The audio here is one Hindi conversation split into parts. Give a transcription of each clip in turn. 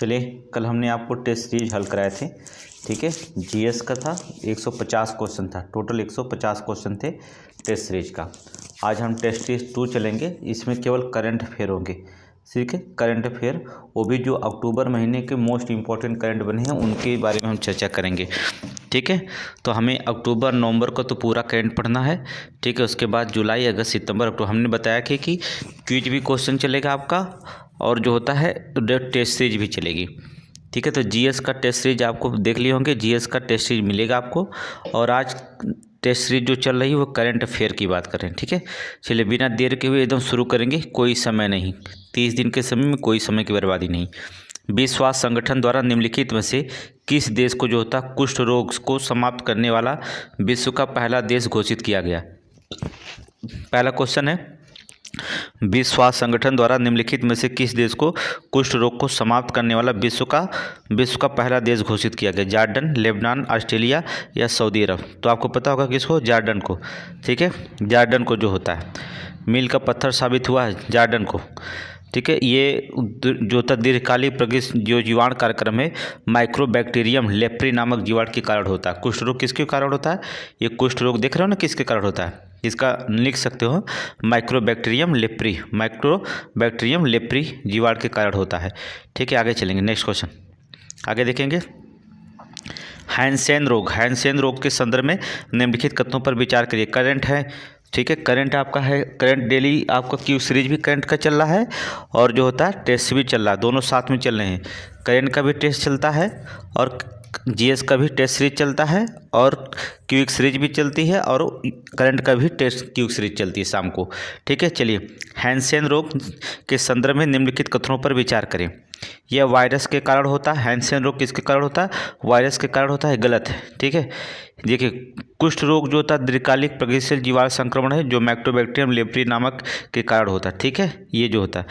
चलिए, कल हमने आपको टेस्ट सीरीज हल कराए थे। ठीक है, जीएस का था, 150 क्वेश्चन था, टोटल 150 क्वेश्चन थे टेस्ट सीरीज का। आज हम टेस्ट सीरीज 2 चलेंगे, इसमें केवल करंट अफेयर होंगे। ठीक है, करंट अफेयर, वो भी जो अक्टूबर महीने के मोस्ट इंपॉर्टेंट करंट बने हैं उनके बारे में हम चर्चा करेंगे। ठीक है, तो हमें अक्टूबर नवंबर का तो पूरा करंट पढ़ना है। ठीक है, उसके बाद जुलाई अगस्त सितंबर अक्टूबर हमने बताया कि क्विज भी क्वेश्चन चलेगा आपका, और जो होता है टेस्ट सीरीज भी चलेगी। ठीक है, तो जीएस का टेस्ट सीरीज आपको देख लिए होंगे, जीएस का टेस्ट सीरीज मिलेगा आपको। और आज टेस्ट सीरीज जो चल रही है वो करंट अफेयर की बात कर रहे हैं। ठीक है, चलिए बिना देर के हुए एकदम शुरू करेंगे, कोई समय नहीं, 30 दिन के समय में कोई समय की बर्बादी नहीं। विश्व स्वास्थ्य संगठन द्वारा निम्नलिखित में से किस देश को जो होता है कुष्ठ रोग को समाप्त करने वाला विश्व का पहला देश घोषित किया गया। पहला क्वेश्चन है, विश्व स्वास्थ्य संगठन द्वारा निम्नलिखित में से किस देश को कुष्ठ रोग को समाप्त करने वाला विश्व का पहला देश घोषित किया गया। जॉर्डन, लेबनान, ऑस्ट्रेलिया या सऊदी अरब। तो आपको पता होगा किसको, जॉर्डन को। ठीक है, जॉर्डन को जो होता है मील का पत्थर साबित हुआ है जॉर्डन को। ठीक है, ये जो होता दीर्घकालिक प्रगति जो जीवाणु कार्यक्रम है माइक्रोबैक्टीरियम लेप्री नामक जीवाणु के कारण होता है। कुष्ठ रोग किसके कारण होता है, ये कुष्ठ रोग देख रहे हो ना किसके कारण होता है, इसका लिख सकते हो माइक्रोबैक्टीरियम लेप्री जीवाणु के कारण होता है। ठीक है, आगे चलेंगे, नेक्स्ट क्वेश्चन आगे देखेंगे। हैंसेन रोग के संदर्भ में निम्नलिखित कथनों पर विचार करिए। करंट है, ठीक है, करंट आपका है, करंट डेली आपका क्यू सीरीज भी करंट का चल रहा है और जो होता है टेस्ट भी चल रहा है, दोनों साथ में चल रहे हैं। करंट का भी टेस्ट चलता है और जीएस का भी टेस्ट सीरीज चलता है और क्विक सीरीज भी चलती है और करंट का भी टेस्ट क्विक सीरीज चलती है शाम को। ठीक है, चलिए हैंसेन रोग के संदर्भ में निम्नलिखित कथनों पर विचार करें। यह वायरस के कारण होता है। हैंसेन रोग किसके कारण होता है, वायरस के कारण होता है, गलत है। ठीक है, देखिए कुष्ठ रोग जो होता है दीर्घकालिक प्रगतिशील जीवाणु संक्रमण है जो माइक्रोबैक्टीरियम लेप्री नामक के कारण होता है। ठीक है, ये जो होता है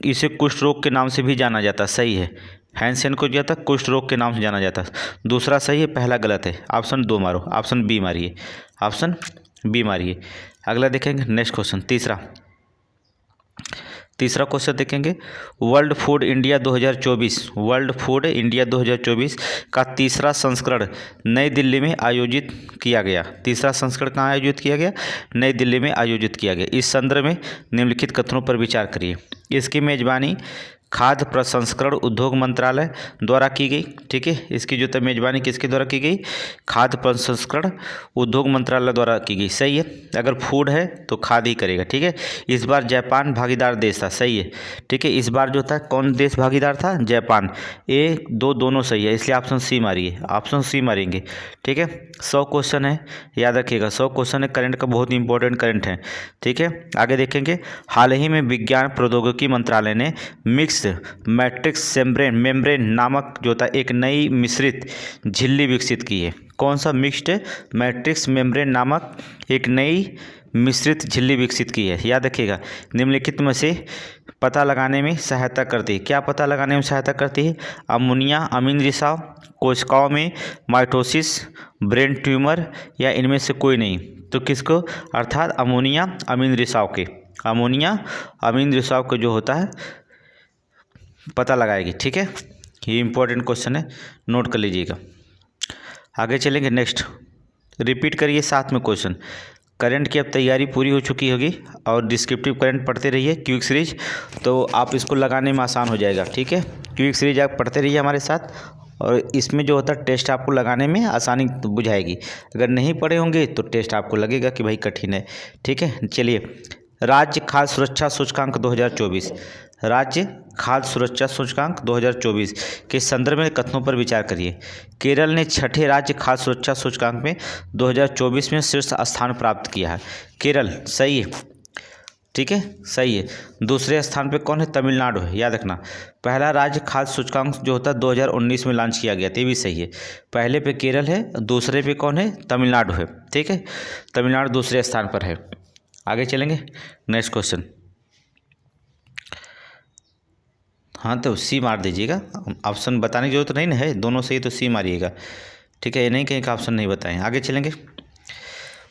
इसे कुष्ठ रोग के नाम से भी जाना जाता है, सही है। हैंसेन को जो होता है कुष्ठ रोग के नाम से जाना जाता है। दूसरा सही है, पहला गलत है। ऑप्शन 2 मारो, ऑप्शन बी मारिए, ऑप्शन बी मारिए। अगला देखेंगे, नेक्स्ट क्वेश्चन तीसरा क्वेश्चन देखेंगे। वर्ल्ड फूड इंडिया 2024 का तीसरा संस्करण नई दिल्ली में आयोजित किया गया। तीसरा संस्करण कहाँ आयोजित किया गया, नई दिल्ली में आयोजित किया गया। इस संदर्भ में निम्नलिखित कथनों पर विचार करिए। इसकी मेजबानी खाद्य प्रसंस्करण उद्योग मंत्रालय द्वारा की गई। ठीक है, इसकी जो मेजबानी किसके द्वारा की गई, खाद्य प्रसंस्करण उद्योग मंत्रालय द्वारा की गई, सही है। अगर फूड है तो खाद्य ही करेगा। ठीक है, इस बार जापान भागीदार देश था, सही है। ठीक है, इस बार जो था कौन देश भागीदार था, जापान। 1 2 दोनों सही है, इसलिए ऑप्शन सी मारिए, ऑप्शन सी मारेंगे। ठीक है, 100 क्वेश्चन है, याद रखिएगा 100 क्वेश्चन है, करंट का बहुत इंपॉर्टेंट करंट है। ठीक है, आगे देखेंगे। हाल ही में विज्ञान प्रौद्योगिकी मंत्रालय ने मिक्स मैट्रिक्स मेम्ब्रेन नामक जो था एक नई मिश्रित झिल्ली विकसित की है। कौन सा, मिक्स्ड मैट्रिक्स मेम्ब्रेन नामक एक नई मिश्रित झिल्ली विकसित की है, याद रखिएगा। निम्नलिखित में से पता लगाने में सहायता करती है। क्या पता लगाने में सहायता करती है, अमोनिया अमीन रिसाव, कोशिकाओं में माइटोसिस, ब्रेन ट्यूमर या इनमें से कोई नहीं। तो किसको, अर्थात अमोनिया अमीन रिसाव के जो होता है पता लगाएगी। ठीक है, ये इंपॉर्टेंट क्वेश्चन है, नोट कर लीजिएगा। आगे चलेंगे, नेक्स्ट रिपीट करिए साथ में क्वेश्चन। करंट की अब तैयारी पूरी हो चुकी होगी और डिस्क्रिप्टिव करंट पढ़ते रहिए क्विक सीरीज, तो आप इसको लगाने में आसान हो जाएगा। ठीक है, क्विक सीरीज आप पढ़ते रहिए हमारे साथ और इसमें जो होता है टेस्ट आपको लगाने में आसानी बुझाएगी। अगर नहीं पढ़े होंगे तो टेस्ट आपको लगेगा कि भाई कठिन है। ठीक है, चलिए राज्य खाद्य सुरक्षा सूचकांक 2024, राज्य खाद्य सुरक्षा सूचकांक 2024 के संदर्भ में कथनों पर विचार करिए। केरल ने छठे राज्य खाद्य सुरक्षा सूचकांक में 2024 में शीर्ष स्थान प्राप्त किया है। केरल, सही है। ठीक है, सही है। दूसरे स्थान पे कौन है, तमिलनाडु है, याद रखना। पहला राज्य खाद्य सूचकांक जो होता है 2019 में लॉन्च किया गया था, ये भी सही है। पहले पे केरल है, दूसरे पे कौन है, तमिलनाडु है। ठीक है, तमिलनाडु दूसरे स्थान पर है। आगे चलेंगे, नेक्स्ट क्वेश्चन। हाँ, तो सी मार दीजिएगा, ऑप्शन बताने की जरूरत नहीं ना है, दोनों सही तो सी मारिएगा। ठीक है, ये नहीं कहीं का ऑप्शन नहीं बताएं। आगे चलेंगे।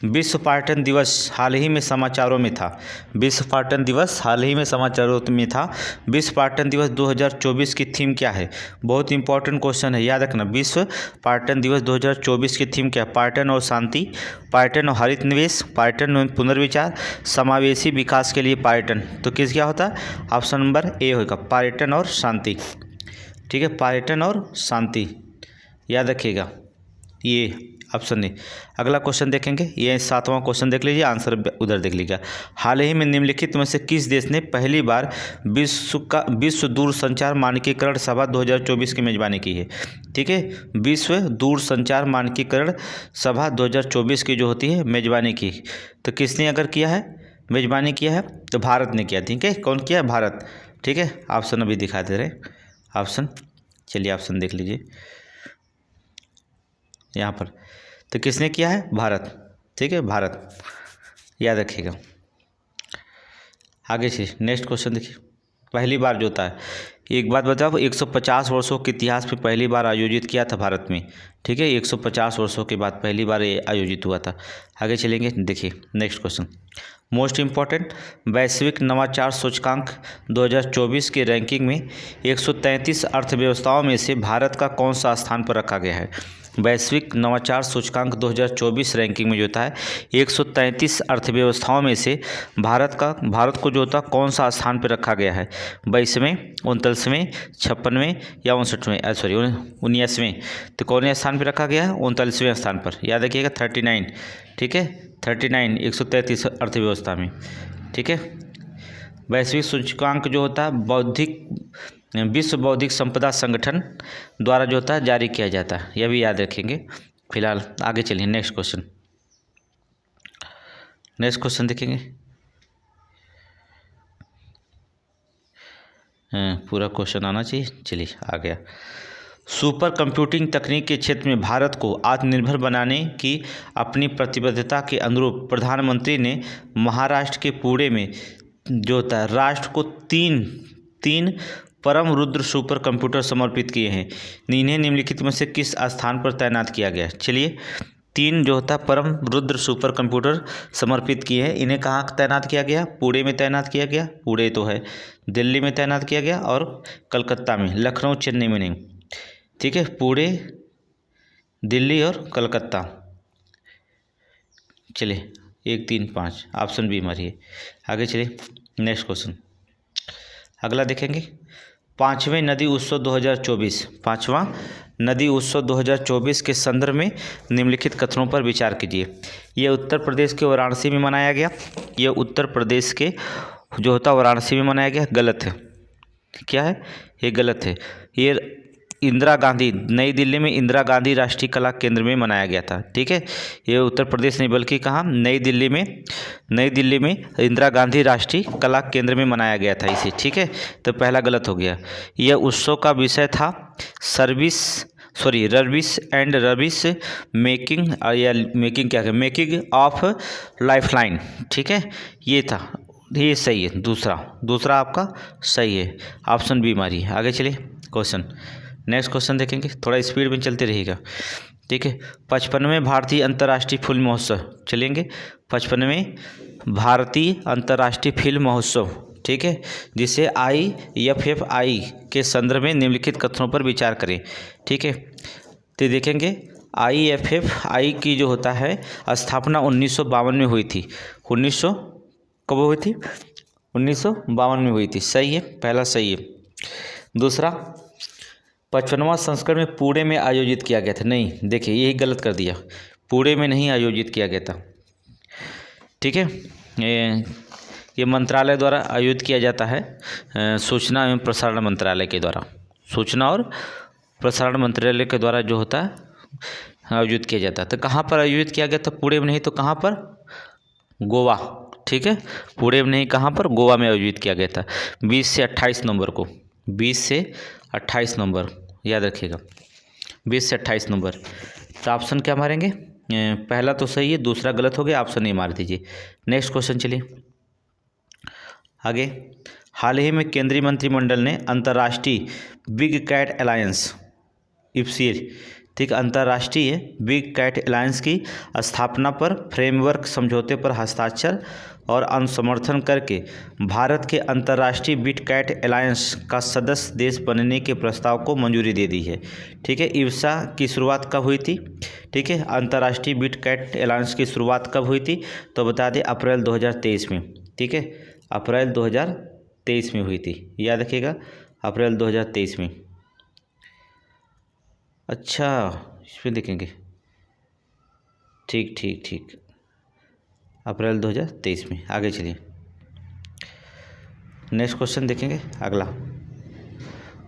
विश्व पर्यटन दिवस हाल ही में समाचारों में था। विश्व पर्यटन दिवस हाल ही में समाचारों में था। विश्व पर्यटन दिवस 2024 की थीम क्या है? बहुत इंपॉर्टेंट क्वेश्चन है, याद रखना। विश्व पर्यटन दिवस 2024 की थीम क्या है? पर्यटन और शांति, पर्यटन और हरित निवेश, पर्यटन और पुनर्विचार, समावेशी विकास के लिए पर्यटन। तो किस क्या होता है? ऑप्शन नंबर ए होगा, पर्यटन और शांति। ठीक है, पर्यटन और शांति, याद रखिएगा, ये ऑप्शन ए। अगला क्वेश्चन देखेंगे, ये 7वां क्वेश्चन देख लीजिए, आंसर उधर देख लीजिए। हाल ही में निम्नलिखित में से किस देश ने पहली बार विश्व दूरसंचार मानकीकरण सभा 2024 की मेजबानी की है? ठीक है, विश्व दूरसंचार मानकीकरण सभा 2024 की जो होती है मेजबानी की, तो किसने अगर किया है, मेजबानी किया है? तो भारत ने किया। ठीक है, कौन किया? भारत। ठीक है, ऑप्शन अभी दिखा दे रहे ऑप्शन। चलिए ऑप्शन देख लीजिए यहाँ पर, तो किसने किया है? भारत। ठीक है, भारत, याद रखिएगा। आगे से नेक्स्ट क्वेश्चन देखिए, पहली बार जो होता है, एक बात बताओ, 150 वर्षों के इतिहास में पहली बार आयोजित किया था भारत में। ठीक है, 150 वर्षों के बाद पहली बार ये आयोजित हुआ था। आगे चलेंगे, देखिए नेक्स्ट क्वेश्चन, मोस्ट इम्पॉर्टेंट, वैश्विक नवाचार सूचकांक 2024 की रैंकिंग में 133 अर्थव्यवस्थाओं में से भारत का कौन सा स्थान पर रखा गया है? वैश्विक नवाचार सूचकांक 2024 रैंकिंग में जो होता है 133 अर्थव्यवस्थाओं में से भारत को जो होता है कौन सा स्थान पर रखा गया है? 22वें, 39वें, 56वें या 59वें, सॉरी 19वें। तो कौन स्थान पर रखा गया है? 39वें स्थान पर, याद रखिएगा 39। ठीक है, 39 133 अर्थव्यवस्था में। ठीक है, वैश्विक सूचकांक जो होता है विश्व बौद्धिक संपदा संगठन द्वारा जो होता है जारी किया जाता है, यह भी याद रखेंगे। फिलहाल आगे चलिए, नेक्स्ट क्वेश्चन देखेंगे। पूरा क्वेश्चन आना चाहिए। चलिए आ गया। सुपर कंप्यूटिंग तकनीक के क्षेत्र में भारत को आत्मनिर्भर बनाने की अपनी प्रतिबद्धता के अनुरूप प्रधानमंत्री ने महाराष्ट्र के पुणे में जो होता है राष्ट्र को तीन परम रुद्र सुपर कंप्यूटर समर्पित किए हैं। इन्हें निम्नलिखित में से किस स्थान पर तैनात किया गया? चलिए, 3 जो होता है परम रुद्र सुपर कंप्यूटर समर्पित किए हैं, इन्हें कहाँ तैनात किया गया? पुणे में तैनात किया गया, पुणे तो है, दिल्ली में तैनात किया गया और कलकत्ता में, लखनऊ चेन्नई में नहीं। ठीक है, पुणे, दिल्ली और कलकत्ता। चलिए 1 3 5 ऑप्शन बी मारिए। आगे चलिए, नेक्स्ट क्वेश्चन अगला देखेंगे। 5वें नदी उत्सव 2024, 5वां नदी उत्सव 2024 के संदर्भ में निम्नलिखित कथनों पर विचार कीजिए। ये उत्तर प्रदेश के वाराणसी में मनाया गया, ये उत्तर प्रदेश के जो होता वाराणसी में मनाया गया, गलत है। क्या है? ये गलत है। ये इंदिरा गांधी, नई दिल्ली में इंदिरा गांधी राष्ट्रीय कला केंद्र में मनाया गया था। ठीक है, ये उत्तर प्रदेश नहीं बल्कि कहाँ? नई दिल्ली में इंदिरा गांधी राष्ट्रीय कला केंद्र में मनाया गया था इसे। ठीक है, तो पहला गलत हो गया। यह उत्सव का विषय था रविश मेकिंग, या मेकिंग क्या है? Making of lifeline. ठीक है, ये था, ये सही है। दूसरा आपका सही है, ऑप्शन बी मारिए। आगे चलिए नेक्स्ट क्वेश्चन देखेंगे, थोड़ा स्पीड में चलते रहिएगा। ठीक है, 55वें भारतीय अंतर्राष्ट्रीय फिल्म महोत्सव, चलेंगे 55वें भारतीय अंतर्राष्ट्रीय फिल्म महोत्सव। ठीक है, जिसे IFFI के संदर्भ में निम्नलिखित कथनों पर विचार करें। ठीक है, तो देखेंगे IFFI की जो होता है स्थापना 1952 में हुई थी। 1900 कब हुई थी? 1952 में हुई थी। सही है, पहला सही है। दूसरा, 55वां संस्करण में पुणे में आयोजित किया गया था। नहीं, देखिए यही गलत कर दिया, पुणे में नहीं आयोजित किया गया था। ठीक है, ये मंत्रालय द्वारा आयोजित किया जाता है, सूचना एवं प्रसारण मंत्रालय के द्वारा, सूचना और प्रसारण मंत्रालय के द्वारा जो होता है आयोजित किया जाता है। तो कहाँ पर आयोजित किया गया था? पुणे में नहीं तो कहाँ पर? गोवा। ठीक है, पुणे में नहीं, कहाँ पर? गोवा में आयोजित किया गया था 20 से 28 नवंबर को, 20 से 28 नवंबर, याद रखिएगा 20 से 28 नवंबर। तो ऑप्शन क्या मारेंगे? पहला तो सही है, दूसरा गलत हो गया, ऑप्शन नहीं मार दीजिए। नेक्स्ट क्वेश्चन चलिए आगे। हाल ही में केंद्रीय मंत्रिमंडल ने अंतर्राष्ट्रीय बिग कैट अलायंस IFCA ठीक, अंतर्राष्ट्रीय बिग कैट अलायंस की स्थापना पर फ्रेमवर्क समझौते पर हस्ताक्षर और अनुसमर्थन करके भारत के अंतर्राष्ट्रीय बिग कैट अलायंस का सदस्य देश बनने के प्रस्ताव को मंजूरी दे दी है। ठीक है, इब्सा की शुरुआत कब हुई थी? ठीक है, अंतर्राष्ट्रीय बिग कैट अलायंस की शुरुआत कब हुई थी? तो बता दें अप्रैल 2023 में। ठीक है, अप्रैल 2023 में हुई थी, याद रखिएगा, अप्रैल 2023 में। अच्छा, इसमें देखेंगे, ठीक ठीक ठीक, अप्रैल 2023 में। आगे चलिए, नेक्स्ट क्वेश्चन देखेंगे। अगला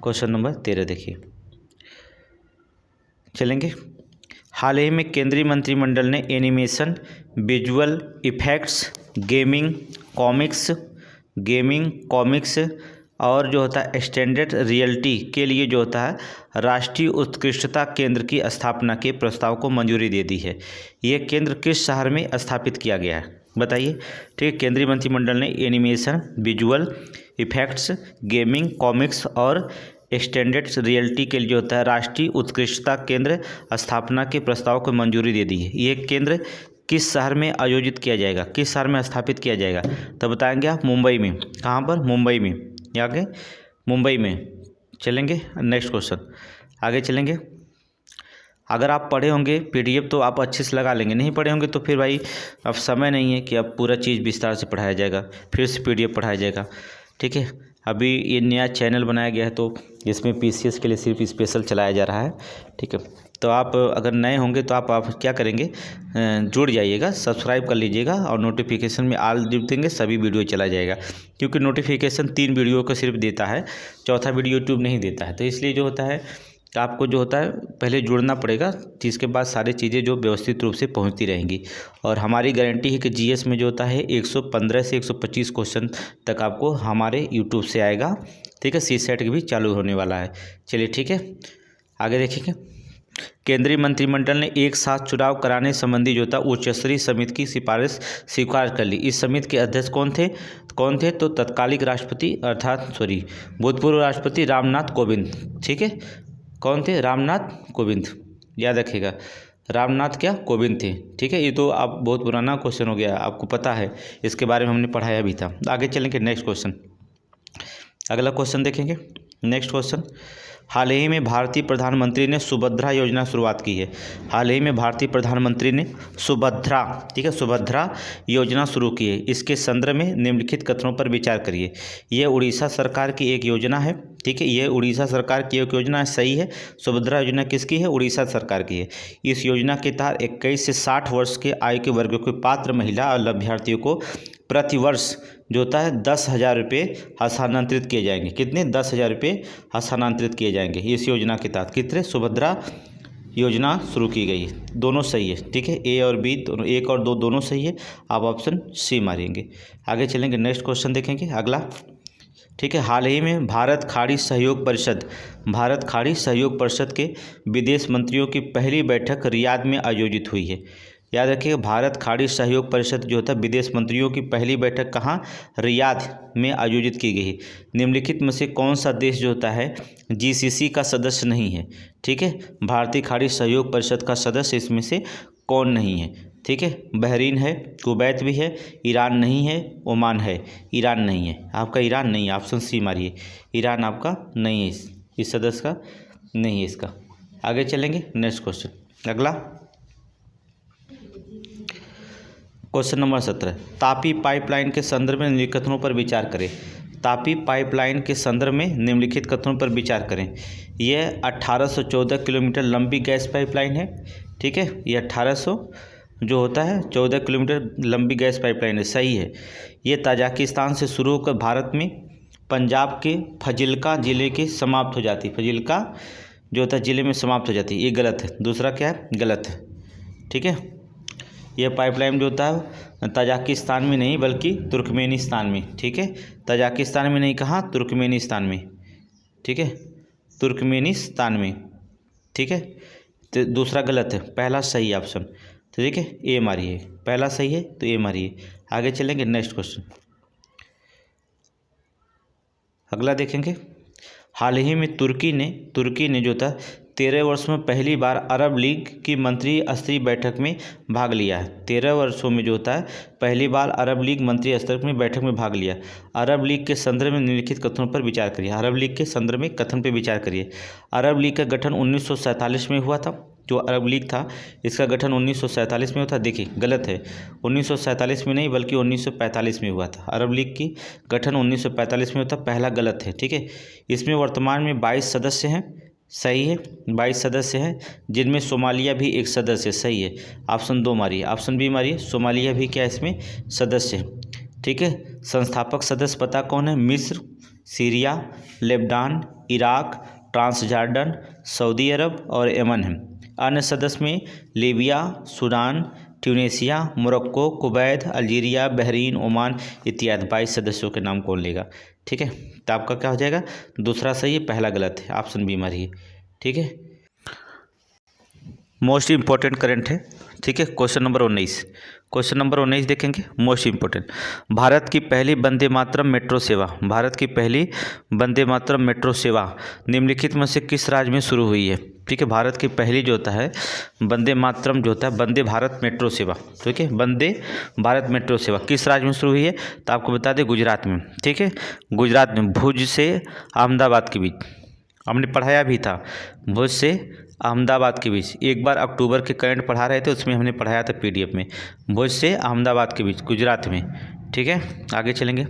क्वेश्चन नंबर 13 देखिए, चलेंगे। हाल ही में केंद्रीय मंत्रिमंडल ने animation, visual effects, gaming, comics और जो होता है एक्सटेंडेड रियलिटी के लिए जो होता है राष्ट्रीय उत्कृष्टता केंद्र की स्थापना के प्रस्ताव को मंजूरी दे दी है। यह केंद्र किस शहर में स्थापित किया गया है? बताइए। ठीक है, केंद्रीय मंत्रिमंडल ने animation, visual effects, gaming, comics और एक्सटेंडेड रियलिटी के लिए जो होता है राष्ट्रीय उत्कृष्टता केंद्र स्थापना के प्रस्ताव को मंजूरी दे दी है। ये केंद्र किस शहर में आयोजित किया जाएगा, किस शहर में स्थापित किया जाएगा? तो बताएंगे आप मुंबई में। कहाँ पर? मुंबई में। आगे मुंबई में। चलेंगे नेक्स्ट क्वेश्चन, आगे चलेंगे। अगर आप पढ़े होंगे पीडीएफ तो आप अच्छे से लगा लेंगे, नहीं पढ़े होंगे तो फिर भाई अब समय नहीं है कि अब पूरा चीज़ विस्तार से पढ़ाया जाएगा, फिर से पीडीएफ पढ़ाया जाएगा। ठीक है, अभी ये नया चैनल बनाया गया है तो इसमें पीसीएस के लिए सिर्फ स्पेशल चलाया जा रहा है। ठीक है, तो आप अगर नए होंगे तो आप क्या करेंगे, जुड़ जाइएगा, सब्सक्राइब कर लीजिएगा और नोटिफिकेशन में ऑल दे देंगे, सभी वीडियो चला जाएगा। क्योंकि नोटिफिकेशन 3 वीडियो को सिर्फ देता है, चौथा वीडियो यूट्यूब नहीं देता है। तो इसलिए जो होता है आपको जो होता है पहले जुड़ना पड़ेगा, जिसके बाद सारी चीज़ें जो व्यवस्थित रूप से पहुंचती रहेंगी। और हमारी गारंटी है कि जीएस में जो होता है 115 से 125 क्वेश्चन तक आपको हमारे यूट्यूब से आएगा। ठीक है, सीसेट भी चालू होने वाला है। चलिए ठीक है, आगे देखेंगे। केंद्रीय मंत्रिमंडल ने एक साथ चुनाव कराने संबंधी जो था उच्च स्तरीय समिति की सिफारिश स्वीकार कर ली। इस समिति के अध्यक्ष कौन थे? तो तत्कालिक राष्ट्रपति भूतपूर्व राष्ट्रपति रामनाथ कोविंद। ठीक है, कौन थे? रामनाथ कोविंद, याद रखिएगा, रामनाथ क्या? कोविंद थे। ठीक है, ये तो आप बहुत पुराना क्वेश्चन हो गया, आपको पता है, इसके बारे में हमने पढ़ाया भी था। आगे चलेंगे नेक्स्ट क्वेश्चन, अगला क्वेश्चन देखेंगे। नेक्स्ट क्वेश्चन, हाल ही में भारतीय प्रधानमंत्री ने सुभद्रा योजना शुरुआत की है। हाल ही में भारतीय प्रधानमंत्री ने सुभद्रा, ठीक है, सुभद्रा योजना शुरू की है। इसके संदर्भ में निम्नलिखित कथनों पर विचार करिए। यह उड़ीसा सरकार की एक योजना है। ठीक है, यह उड़ीसा सरकार की एक योजना है, सही है। सुभद्रा योजना किसकी है? उड़ीसा सरकार की है। इस योजना के तहत 21 से 60 वर्ष के आयु के वर्ग के पात्र महिला और लाभार्थियों को प्रतिवर्ष जो होता है 10,000 रुपये हस्तांतरित किए जाएंगे। कितने? 10,000 रुपये हस्तांतरित किए जाएंगे इस योजना के तहत। कितने? सुभद्रा योजना शुरू की गई है। दोनों सही है। ठीक है, ए और बी दोनों, 1 और 2 दोनों सही है। आप ऑप्शन सी मारेंगे। आगे चलेंगे, नेक्स्ट क्वेश्चन देखेंगे अगला। ठीक है, हाल ही में भारत खाड़ी सहयोग परिषद के विदेश मंत्रियों की पहली बैठक रियाद में आयोजित हुई है। याद रखिए, भारत खाड़ी सहयोग परिषद जो होता है विदेश मंत्रियों की पहली बैठक कहाँ? रियाद में आयोजित की गई है। निम्नलिखित में से कौन सा देश जो होता है जीसीसी का सदस्य नहीं है? ठीक है, भारतीय खाड़ी सहयोग परिषद का सदस्य इसमें से कौन नहीं है? ठीक है, बहरीन है, कुवैत भी है, ईरान नहीं है, ओमान है। ईरान नहीं है, आपका ईरान नहीं है, ऑप्शन सी मारिए। ईरान आपका नहीं है, इस सदस्य का नहीं है इसका। आगे चलेंगे, नेक्स्ट क्वेश्चन अगला, क्वेश्चन नंबर 17, तापी पाइपलाइन के संदर्भ में निम्नलिखित कथनों पर विचार करें। तापी पाइपलाइन के संदर्भ में निम्नलिखित कथनों पर विचार करें। यह 1814 किलोमीटर लंबी गैस पाइपलाइन है। ठीक है, ये 1800 जो होता है 14 किलोमीटर लंबी गैस पाइपलाइन है, सही है। ये ताजिकिस्तान से शुरू होकर भारत में पंजाब के फजिल्का ज़िले के समाप्त हो जाती है। फजिल्का जो होता है ज़िले में समाप्त हो जाती है, ये गलत है। दूसरा क्या है? गलत है। ठीक है, यह पाइपलाइन जो होता है ताजिकिस्तान में नहीं बल्कि तुर्कमेनिस्तान में। ठीक है, ताजिकिस्तान में नहीं, कहाँ? तुर्कमेनिस्तान में। ठीक है, तुर्कमेनिस्तान में। ठीक है, तो दूसरा गलत है, पहला सही ऑप्शन। तो ठीक है, ए मारिए, पहला सही है तो ए मारिए। आगे चलेंगे, नेक्स्ट क्वेश्चन अगला देखेंगे। हाल ही में तुर्की ने जो था 13 वर्षों में पहली बार अरब लीग की मंत्री स्तरीय बैठक में भाग लिया है। 13 वर्षों में जो होता है पहली बार अरब लीग मंत्री स्तर में बैठक में भाग लिया। अरब लीग के संदर्भ में निम्नलिखित कथनों पर विचार करिए। अरब लीग के संदर्भ में कथन पर विचार करिए। अरब लीग का गठन 1947 में हुआ था। जो अरब लीग था इसका गठन 1947 में हुआ था। देखिए गलत है, 1947 में नहीं बल्कि 1945 में हुआ था। अरब लीग की गठन 1945 में हुआ था, पहला गलत है। ठीक है, इसमें वर्तमान में 22 सदस्य हैं, सही है। 22 सदस्य हैं जिनमें सोमालिया भी एक सदस्य है, सही है। ऑप्शन 2 मारिए, ऑप्शन बी मारिए, सोमालिया भी क्या इसमें सदस्य है। ठीक है, संस्थापक सदस्य पता कौन है? मिस्र, सीरिया, लेबनान, इराक, ट्रांसजॉर्डन, सऊदी अरब और यमन है। अन्य सदस्य में Libya, Sudan, Tunisia, Morocco, Kuwait, Algeria, Bahrain, Oman इत्यादि। 22 सदस्यों के नाम कौन लेगा? ठीक है, तो आपका क्या हो जाएगा? दूसरा सही है, पहला गलत है। ऑप्शन बी मारिए। ठीक है, मोस्ट इम्पोर्टेंट करंट है। ठीक है, क्वेश्चन नंबर 19। क्वेश्चन नंबर 19 देखेंगे, मोस्ट इम्पोर्टेंट। भारत की पहली वंदे मातरम मेट्रो सेवा, भारत की पहली वंदे मातरम मेट्रो सेवा निम्नलिखित में से किस राज्य में शुरू हुई है? ठीक है, भारत की पहली जो होता है वंदे मातरम जो होता है वंदे भारत मेट्रो सेवा, ठीक है, वंदे भारत मेट्रो सेवा किस राज्य में शुरू हुई है? तो आपको बता दें गुजरात में। ठीक है, गुजरात में भुज से अहमदाबाद के बीच, हमने पढ़ाया भी था, भुज से अहमदाबाद के बीच। एक बार अक्टूबर के करंट पढ़ा रहे थे, उसमें हमने पढ़ाया था पीडीएफ में, भुज से अहमदाबाद के बीच गुजरात में। ठीक है, आगे चलेंगे।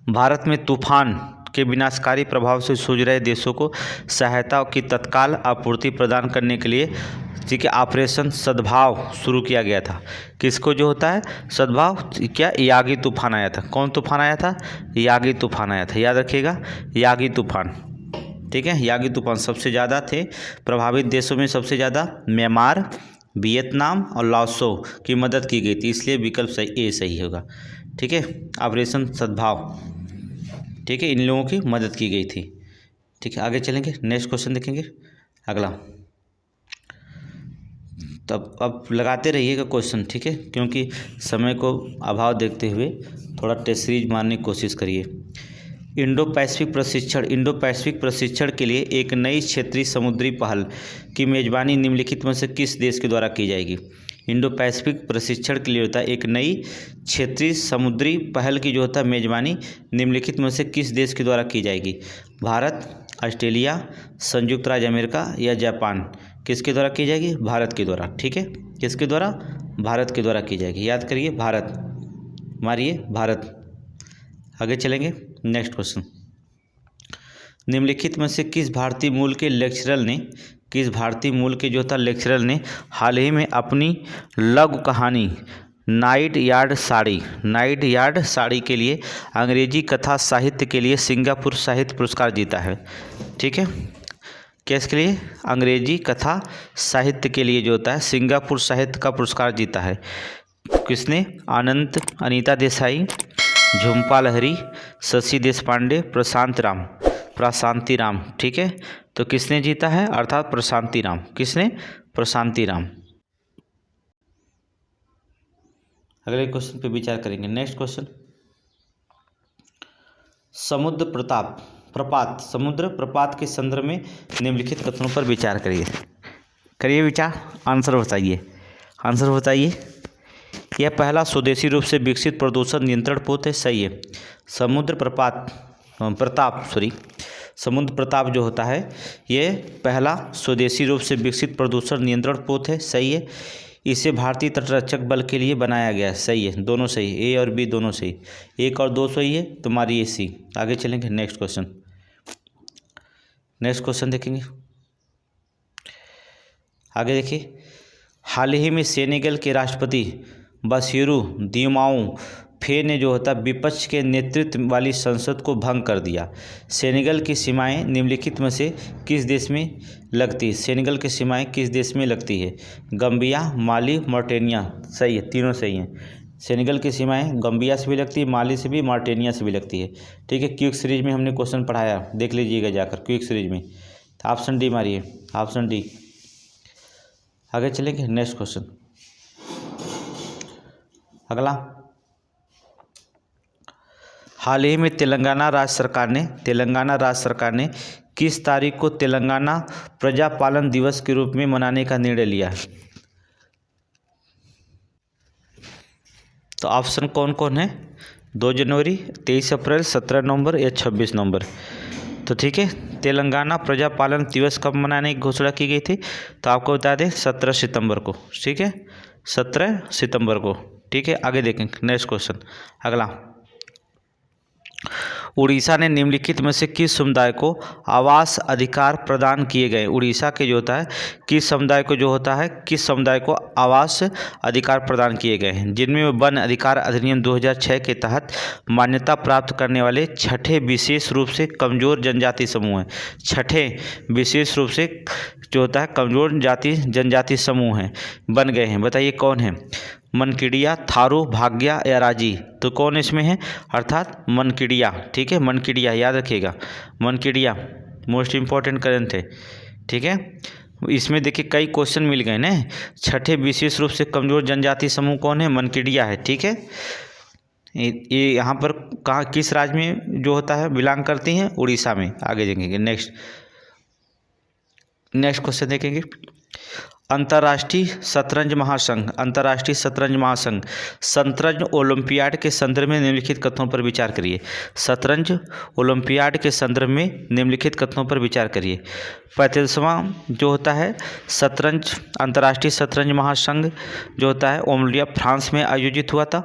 भारत में तूफान के विनाशकारी प्रभाव से जूझ रहे देशों को सहायता की तत्काल आपूर्ति प्रदान करने के लिए ठीक है ऑपरेशन सद्भाव शुरू किया गया था। किसको जो होता है सद्भाव? क्या यागी तूफान आया था? कौन तूफान आया था? यागी तूफान आया था, याद रखिएगा, यागी तूफान। ठीक है, यागी तूफान सबसे ज़्यादा थे प्रभावित देशों में, सबसे ज़्यादा म्यांमार, वियतनाम और लाओसो की मदद की गई थी, इसलिए विकल्प सही ए सही होगा। ठीक है, ऑपरेशन सद्भाव, ठीक है, इन लोगों की मदद की गई थी। ठीक है, आगे चलेंगे, नेक्स्ट क्वेश्चन देखेंगे अगला। तब अब लगाते रहिएगा क्वेश्चन, ठीक है, क्योंकि समय को अभाव देखते हुए थोड़ा टेस्ट सीरीज मारने की कोशिश करिए। इंडो पैसिफिक प्रशिक्षण के लिए एक नई क्षेत्रीय समुद्री पहल की मेजबानी निम्नलिखित में से किस देश के द्वारा की जाएगी? इंडो पैसिफिक प्रशिक्षण के लिए होता है एक नई क्षेत्रीय समुद्री पहल की जो होता है मेजबानी निम्नलिखित में से किस देश के द्वारा की जाएगी? भारत, ऑस्ट्रेलिया, संयुक्त राज्य अमेरिका या जापान? किसके द्वारा की जाएगी? भारत के द्वारा। ठीक है, किसके द्वारा? भारत के द्वारा की जाएगी, याद करिए, भारत मारिए, भारत। आगे चलेंगे, नेक्स्ट क्वेश्चन। निम्नलिखित में से किस भारतीय मूल के जो था लेक्चरर ने हाल ही में अपनी लघु कहानी नाइट यार्ड साड़ी के लिए अंग्रेजी कथा साहित्य के लिए सिंगापुर साहित्य पुरस्कार जीता है? ठीक है, किसके लिए? अंग्रेजी कथा साहित्य के लिए जो होता है सिंगापुर साहित्य का पुरस्कार जीता है। किसने? अनीता देसाई, झुम्पा लाहिरी, शशि देशपांडे, प्रशांति राम। ठीक है, तो किसने जीता है? अर्थात प्रशांति राम। किसने? प्रशांति राम। अगले क्वेश्चन पे विचार करेंगे, नेक्स्ट क्वेश्चन। समुद्र प्रपात के संदर्भ में निम्नलिखित कथनों पर विचार करिए विचार, आंसर बताइए। यह पहला स्वदेशी रूप से विकसित प्रदूषण नियंत्रण पोत है, सही है। समुद्र प्रताप जो होता है ये पहला स्वदेशी रूप से विकसित प्रदूषण नियंत्रण पोत है, सही है। इसे भारतीय तटरक्षक बल के लिए बनाया गया है, सही है, दोनों सही, ए और बी दोनों सही, 1 और 2 सही है, तुम्हारी ये सी। आगे चलेंगे, नेक्स्ट क्वेश्चन देखेंगे। आगे देखिए, हाल ही में सेनेगल के राष्ट्रपति बसीरू दियोमाऊ फे ने जो होता विपक्ष के नेतृत्व वाली संसद को भंग कर दिया। सेनेगल की सीमाएं निम्नलिखित में से किस देश में लगती है? सेनेगल की सीमाएं किस देश में लगती है? गम्बिया, माली, मॉरिटेनिया, सही है, तीनों सही हैं। सेनेगल की सीमाएं गम्बिया से भी लगती है, माली से भी, मॉरिटेनिया से भी लगती है। ठीक है, क्विक सीरीज में हमने क्वेश्चन पढ़ाया, देख लीजिएगा जाकर क्विक सीरीज में। ऑप्शन डी मारिए, ऑप्शन डी। आगे चलेंगे, नेक्स्ट क्वेश्चन अगला। हाल ही में तेलंगाना राज्य सरकार ने किस तारीख को तेलंगाना प्रजापालन दिवस के रूप में मनाने का निर्णय लिया है? तो ऑप्शन कौन कौन है? 2 जनवरी, 23 अप्रैल, 17 नवंबर या 26 नवंबर। तो ठीक है, तेलंगाना प्रजापालन दिवस कब मनाने की घोषणा की गई थी? तो आपको बता दें 17 सितंबर को। ठीक है, 17 सितंबर को। ठीक है, आगे देखेंगे नेक्स्ट क्वेश्चन। अगला, उड़ीसा ने निम्नलिखित में से किस समुदाय को आवास अधिकार प्रदान किए गए? उड़ीसा के जो होता है किस समुदाय को जो होता है किस समुदाय को आवास अधिकार प्रदान किए गए हैं? जिनमें वन अधिकार अधिनियम 2006 के तहत मान्यता प्राप्त करने वाले छठे विशेष रूप से कमजोर जनजाति समूह हैं। छठे विशेष रूप से जो होता है कमजोर जनजाति समूह हैं, बन गए हैं। बताइए कौन है? मनकिड़िया, थारू, भाग्या या राजी? तो कौन इसमें है? अर्थात मनकिड़िया। ठीक है, मनकिड़िया याद रखिएगा, मनकिड़िया मोस्ट इंपॉर्टेंट करंट है। ठीक है, इसमें देखिए कई क्वेश्चन मिल गए ना। छठे विशेष रूप से कमजोर जनजाति समूह कौन है? मनकिड़िया है। ठीक है, ये यहाँ पर कहाँ किस राज्य में जो होता है बिलोंग करती हैं? उड़ीसा में। आगे देखेंगे नेक्स्ट क्वेश्चन देखेंगे। अंतर्राष्ट्रीय शतरंज महासंघ, अंतर्राष्ट्रीय शतरंज महासंघ शतरंज ओलंपियाड के संदर्भ में निम्नलिखित कथनों पर विचार करिए। शतरंज ओलंपियाड के संदर्भ में निम्नलिखित कथनों पर विचार करिए। 35वां जो होता है शतरंज अंतर्राष्ट्रीय शतरंज महासंघ जो होता है ओम्लिया फ्रांस में आयोजित हुआ था।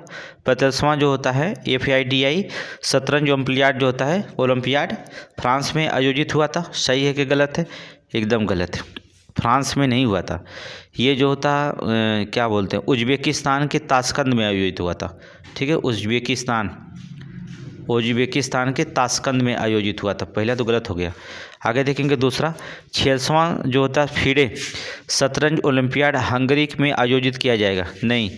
35वां जो होता है FIDI शतरंज ओलंपियाड जो होता है ओलंपियाड फ्रांस में आयोजित हुआ था। सही है कि गलत है? एकदम गलत है, फ्रांस में नहीं हुआ था। ये जो होता क्या बोलते हैं उज्बेकिस्तान के ताशकंद में आयोजित हुआ था। ठीक है, उज्बेकिस्तान के ताशकंद में आयोजित हुआ था। पहला तो गलत हो गया। आगे देखेंगे दूसरा 46वां जो होता है फिडे शतरंज ओलंपियाड हंगरी में आयोजित किया जाएगा। नहीं,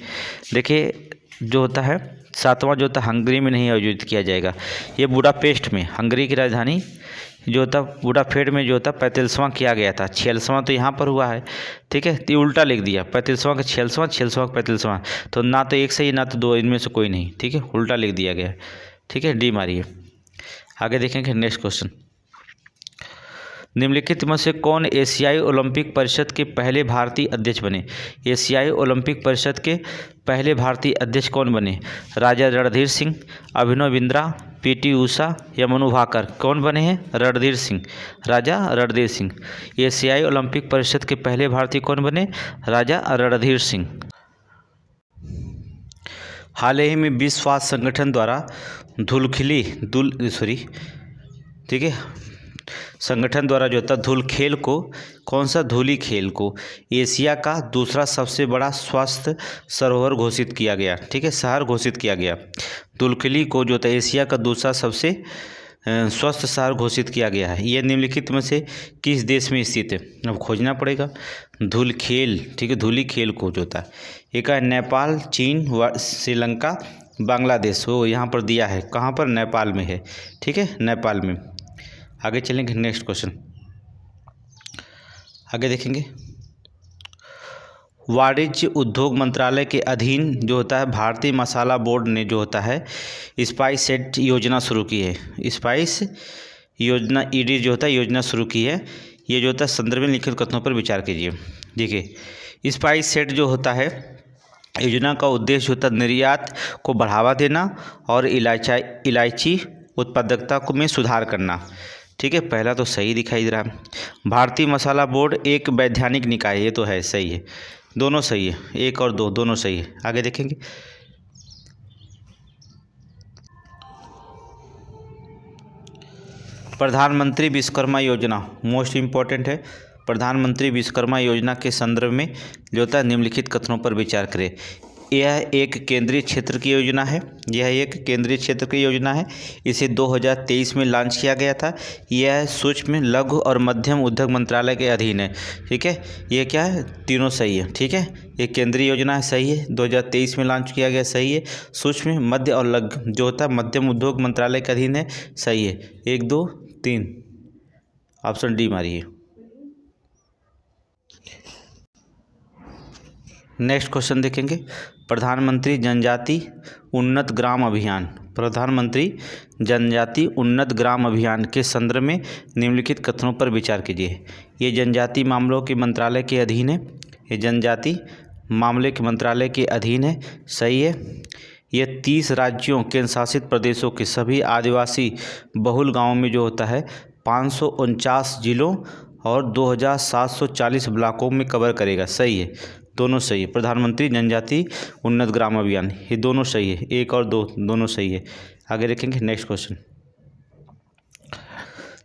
देखिए जो होता है 7वां जो होता है हंगरी में नहीं आयोजित किया जाएगा। ये बुडापेस्ट में, हंगरी की राजधानी जो होता बुडापेस्ट में जो होता 35वां किया गया था। 46वां तो यहाँ पर हुआ है। ठीक है, तो उल्टा लिख दिया, 35वां का 46वां, 46वां का 35वां। तो ना तो एक सही ना तो दो, इनमें से कोई नहीं। ठीक है, उल्टा लिख दिया गया। ठीक है, डी मारिए। आगे देखेंगे नेक्स्ट क्वेश्चन। निम्नलिखित में से कौन एशियाई ओलंपिक परिषद के पहले भारतीय अध्यक्ष बने? एशियाई ओलंपिक परिषद के पहले भारतीय अध्यक्ष कौन बने? राजा रणधीर सिंह, अभिनव बिंद्रा, PT ऊषा या मनु भाकर? कौन बने हैं? रणधीर सिंह, राजा रणधीर सिंह। एशियाई ओलंपिक परिषद के पहले भारतीय कौन बने? राजा रणधीर सिंह। हाल ही में विश्व स्वास्थ्य संगठन द्वारा ठीक है, संगठन द्वारा जो होता धूल खेल को, कौन सा धूली खेल को एशिया का दूसरा सबसे बड़ा स्वास्थ्य सरोवर घोषित किया गया। ठीक है, शहर घोषित किया गया। धुलखिली को जो होता है एशिया का दूसरा सबसे स्वस्थ शहर घोषित किया गया है। यह निम्नलिखित में से किस देश में स्थित है? अब खोजना पड़ेगा धूलखेल। ठीक है, धूली खेल को जो होता है एक है नेपाल, चीन, श्रीलंका, बांग्लादेश। वो यहाँ पर दिया है, कहाँ पर? नेपाल में है। ठीक है, नेपाल में। आगे चलेंगे नेक्स्ट क्वेश्चन। आगे देखेंगे वाणिज्य उद्योग मंत्रालय के अधीन जो होता है भारतीय मसाला बोर्ड ने जो होता है स्पाइस सेट योजना शुरू की है। स्पाइस योजना ED जो होता है योजना शुरू की है। ये जो होता है संदर्भ में लिखित कथनों पर विचार कीजिए। देखिए स्पाइस सेट जो होता है योजना का उद्देश्य होता है निर्यात को बढ़ावा देना और इलायची उत्पादकता को में सुधार करना। ठीक है, पहला तो सही दिखाई दे रहा है। भारतीय मसाला बोर्ड एक वैधानिक निकाय, ये तो है सही है, दोनों सही है, 1 और 2 दोनों सही है। आगे देखेंगे प्रधानमंत्री विश्वकर्मा योजना मोस्ट इम्पॉर्टेंट है। प्रधानमंत्री विश्वकर्मा योजना के संदर्भ में जो होता है निम्नलिखित कथनों पर विचार करें। यह एक केंद्रीय क्षेत्र की योजना है। यह एक केंद्रीय क्षेत्र की योजना है। इसे 2023 में लॉन्च किया गया था। यह सूक्ष्म, लघु और मध्यम उद्योग मंत्रालय के अधीन है। ठीक है, ये क्या है? तीनों सही है। ठीक है, ये केंद्रीय योजना है, सही है, 2023 में लॉन्च किया गया, सही है। सूक्ष्म, मध्य और लघु जो होता है मध्यम उद्योग मंत्रालय के अधीन है, सही है। 1 2 3 ऑप्शन डी मारिए। नेक्स्ट क्वेश्चन देखेंगे। प्रधानमंत्री जनजाति उन्नत ग्राम अभियान, प्रधानमंत्री जनजाति उन्नत ग्राम अभियान के संदर्भ में निम्नलिखित कथनों पर विचार कीजिए। ये जनजाति मामलों के मंत्रालय के अधीन है, ये जनजाति मामले के मंत्रालय के अधीन है, सही है। ये 30 राज्यों केंद्र शासित प्रदेशों के सभी आदिवासी बहुल गांवों में जो होता है 549 जिलों और 2740 ब्लॉकों में कवर करेगा, सही है, दोनों सही है। प्रधानमंत्री जनजाति उन्नत ग्राम अभियान, ये दोनों सही है, 1 और 2 दोनों सही है। आगे देखेंगे नेक्स्ट क्वेश्चन।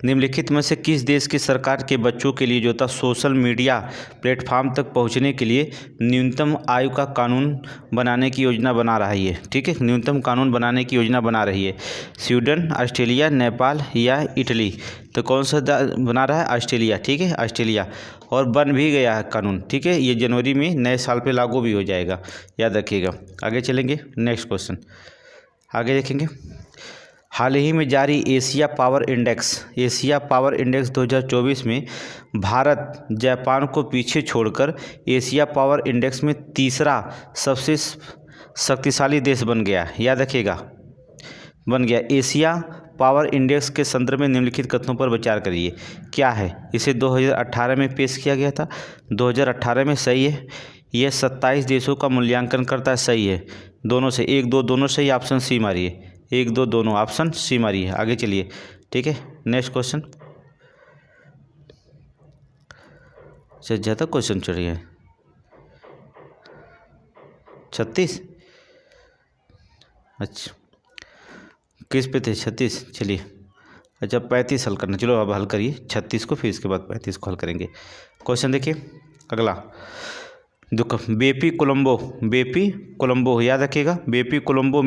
निम्नलिखित में से किस देश की सरकार के बच्चों के लिए जो था सोशल मीडिया प्लेटफॉर्म तक पहुंचने के लिए न्यूनतम आयु का कानून बनाने की योजना बना रही है, ठीक है, न्यूनतम कानून बनाने की योजना बना रही है। स्वीडन, ऑस्ट्रेलिया, नेपाल या इटली? तो कौन सा बना रहा है? ऑस्ट्रेलिया, ठीक है, ऑस्ट्रेलिया। और बन भी गया है कानून, ठीक है, ये जनवरी में नए साल पे लागू भी हो जाएगा, याद रखिएगा। आगे चलेंगे नेक्स्ट क्वेश्चन। आगे देखेंगे हाल ही में जारी एशिया पावर इंडेक्स 2024 में भारत जापान को पीछे छोड़कर एशिया पावर इंडेक्स में तीसरा सबसे शक्तिशाली देश बन गया, याद रखिएगा, बन गया। एशिया पावर इंडेक्स के संदर्भ में निम्नलिखित कथनों पर विचार करिए। क्या है? इसे 2018 में पेश किया गया था, 2018 में, सही है। यह 27 देशों का मूल्यांकन करता है, सही है, दोनों से 1 2 दोनों सही, ऑप्शन सी मारिए, 1 2 दोनों, ऑप्शन सी मारिए। आगे चलिए, ठीक है, नेक्स्ट क्वेश्चन। ज़्यादा क्वेश्चन चल रही है, 36, अच्छा किस पे थे? 36, चलिए, अच्छा 35 हल करना, चलो अब हल करिए 36 को, फिर इसके बाद 35 को हल करेंगे। क्वेश्चन देखिए अगला, बेपी कोलंबो, याद रखिएगा, बेपी कोलंबो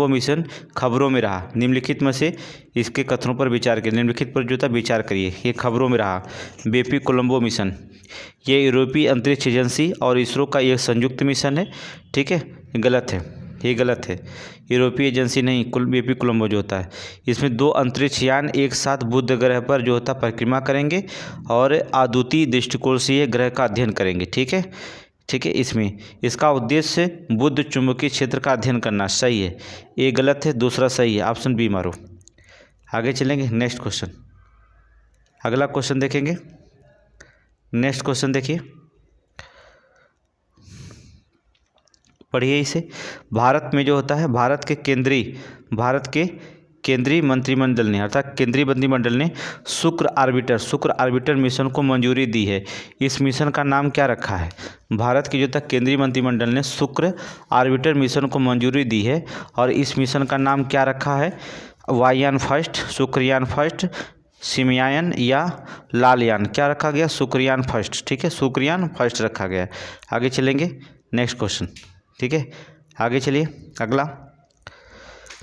मिशन खबरों में रहा। निम्नलिखित में से इसके कथनों पर विचार करिए, निम्नलिखित पर जो था विचार करिए। ये खबरों में रहा बेपी कोलंबो मिशन, ये यूरोपीय अंतरिक्ष एजेंसी और इसरो का एक संयुक्त मिशन है, ठीक है, गलत है, ये गलत है, यूरोपीय एजेंसी नहीं, बेपी कोलंबो जो होता है, इसमें 2 अंतरिक्ष यान एक साथ बुध ग्रह पर जो होता परिक्रमा करेंगे और अद्वितीय दृष्टिकोण से ये ग्रह का अध्ययन करेंगे, ठीक है, इसमें इसका उद्देश्य बुध चुंबकीय क्षेत्र का अध्ययन करना, सही है, ये गलत है, दूसरा सही है, ऑप्शन बी मारो। आगे चलेंगे नेक्स्ट क्वेश्चन, अगला क्वेश्चन देखेंगे। नेक्स्ट क्वेश्चन देखिए, पढ़िए इसे। भारत में जो होता है भारत के केंद्रीय मंत्रिमंडल ने, अर्थात केंद्रीय मंत्रिमंडल ने शुक्र ऑर्बिटर मिशन को मंजूरी दी है। इस मिशन का नाम क्या रखा है? भारत की जो था केंद्रीय मंत्रिमंडल ने शुक्र ऑर्बिटर मिशन को मंजूरी दी है और इस मिशन का नाम क्या रखा है? वायुयान फर्स्ट, शुक्रयान फर्स्ट, सिमयान या लालयान, क्या रखा गया? शुक्रयान फर्स्ट, ठीक है, शुक्रयान फर्स्ट रखा गया। आगे चलेंगे नेक्स्ट क्वेश्चन, ठीक है, आगे चलिए अगला।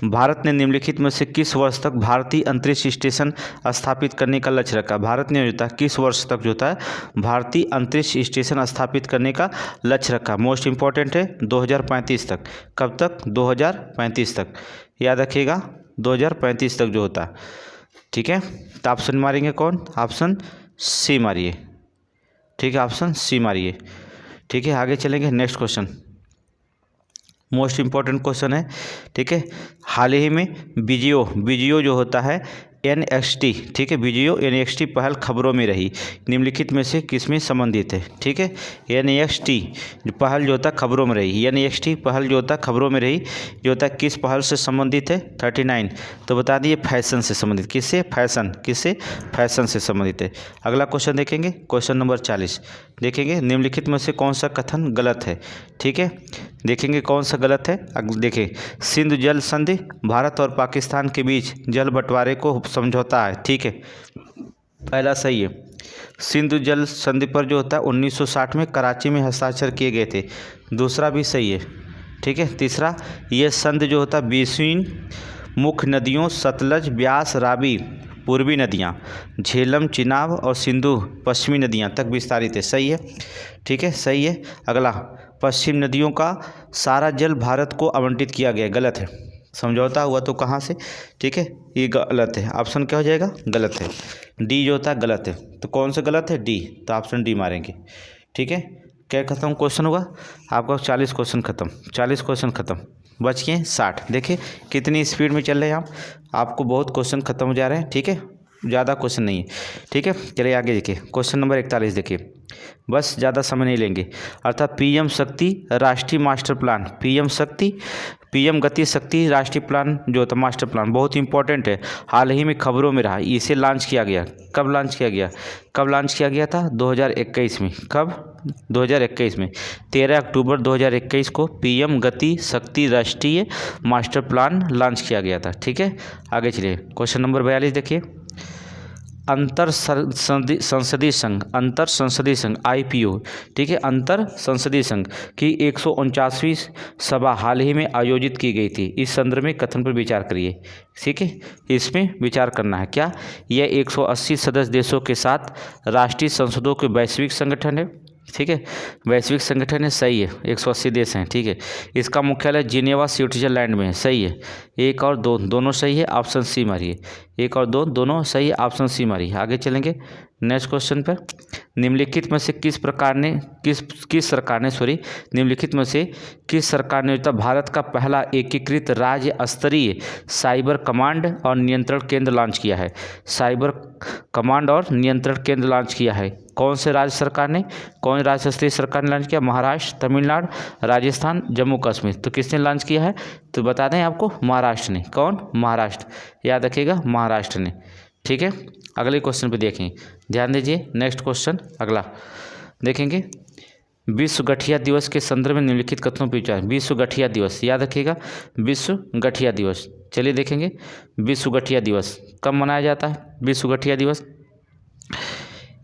भारत ने निम्नलिखित में से किस वर्ष तक भारतीय अंतरिक्ष स्टेशन स्थापित करने का लक्ष्य रखा? भारत ने जो था किस वर्ष तक जो था भारतीय अंतरिक्ष स्टेशन स्थापित करने का लक्ष्य रखा? मोस्ट इंपॉर्टेंट है 2035 तक। कब तक? 2035 तक, याद रखिएगा, 2035 तक जो होता, ठीक है। तो ऑप्शन मारेंगे कौन? ऑप्शन सी मारिए, ठीक है, ऑप्शन सी मारिए, ठीक है। आगे चलेंगे next question, most important question है, ठीक है। हाल ही में बीजीओ जो होता है NXT, ठीक है, बीजीओ NXT पहल खबरों में रही। निम्नलिखित में से किसमें संबंधित है? ठीक है, NXT जो पहल जो होता खबरों में रही, NXT पहल जो होता खबरों में रही, जो होता किस पहल से संबंधित है? 39, तो बता दिए फैशन से संबंधित। किससे? फैशन से संबंधित है। अगला क्वेश्चन देखेंगे, क्वेश्चन नंबर 40 देखेंगे, निम्नलिखित में से कौन सा कथन गलत है? ठीक है, देखेंगे कौन सा गलत है। देखें, सिंधु जल संधि भारत और पाकिस्तान के बीच जल बंटवारे को समझौता है, ठीक है, पहला सही है। सिंधु जल संधि पर जो होता है 1960 में कराची में हस्ताक्षर किए गए थे, दूसरा भी सही है, ठीक है। तीसरा, यह संधि जो होता 20 मुख्य नदियों सतलज, ब्यास, रावी पूर्वी नदियाँ, झेलम, चिनाब और सिंधु पश्चिमी नदियाँ तक विस्तारित है, सही है, ठीक है, सही है। अगला, पश्चिम नदियों का सारा जल भारत को आवंटित किया गया, गलत है। समझौता हुआ तो कहाँ से? ठीक है, ये गलत है, ऑप्शन क्या हो जाएगा? गलत है, डी जो होता है गलत है। तो कौन सा गलत है? डी, तो ऑप्शन डी मारेंगे, ठीक है। क्या खत्म क्वेश्चन होगा आपका? 40 क्वेश्चन खत्म, 40 क्वेश्चन खत्म, बच गए 60। देखिए कितनी स्पीड में चल रहे हैं आप, आपको बहुत क्वेश्चन खत्म हो जा रहे हैं। ठीक है, ज़्यादा क्वेश्चन नहीं है। ठीक है, चलिए आगे देखिए क्वेश्चन नंबर 41 देखिए, बस ज़्यादा समय नहीं लेंगे। अर्थात पीएम शक्ति राष्ट्रीय मास्टर प्लान, पीएम शक्ति, पीएम गति शक्ति राष्ट्रीय प्लान जो होता है मास्टर प्लान, बहुत इंपॉर्टेंट है, हाल ही में खबरों में रहा। इसे लॉन्च किया गया, कब लॉन्च किया गया? कब लॉन्च किया गया था? 2021 में। कब? 2021 में 13 अक्टूबर 2021 को पीएम गति शक्ति राष्ट्रीय मास्टर प्लान लॉन्च किया गया था। ठीक है, आगे चलिए क्वेश्चन नंबर 42 देखिए, अंतर संसदीय संघ, अंतर संसदीय संघ IPU, ठीक है, अंतर संसदीय संघ की 149वीं सभा हाल ही में आयोजित की गई थी। इस संदर्भ में कथन पर विचार करिए। ठीक है, इसमें विचार करना है क्या? यह 180 सदस्य देशों के साथ राष्ट्रीय संसदों के वैश्विक संगठन है। ठीक है, वैश्विक संगठन है, सही है, 180 देश हैं। ठीक है, इसका मुख्यालय जिनेवा स्विट्जरलैंड में है, सही है। एक और दो दोनों सही है, ऑप्शन सी मारिए। एक और दो दोनों सही है, ऑप्शन सी मारिए। आगे चलेंगे नेक्स्ट क्वेश्चन पर। निम्नलिखित में से किस सरकार ने निम्नलिखित में से किस सरकार ने भारत का पहला एकीकृत राज्य स्तरीय साइबर कमांड और नियंत्रण केंद्र लॉन्च किया है? साइबर कमांड और नियंत्रण केंद्र लॉन्च किया है। कौन से राज्य सरकार ने, कौन राज्य स्तरीय सरकार ने लॉन्च किया? महाराष्ट्र, तमिलनाडु, राजस्थान, जम्मू कश्मीर। तो किसने लॉन्च किया है? तो बता दें आपको, महाराष्ट्र ने। कौन? महाराष्ट्र, याद रखिएगा, महाराष्ट्र ने। ठीक है, अगले क्वेश्चन पे देखें, ध्यान दीजिए। नेक्स्ट क्वेश्चन अगला देखेंगे, विश्व गठिया दिवस के संदर्भ में निम्नलिखित कथनों पर विचार। विश्व गठिया दिवस, याद रखिएगा, विश्व गठिया दिवस। चलिए देखेंगे विश्व गठिया दिवस कब मनाया जाता है? विश्व गठिया दिवस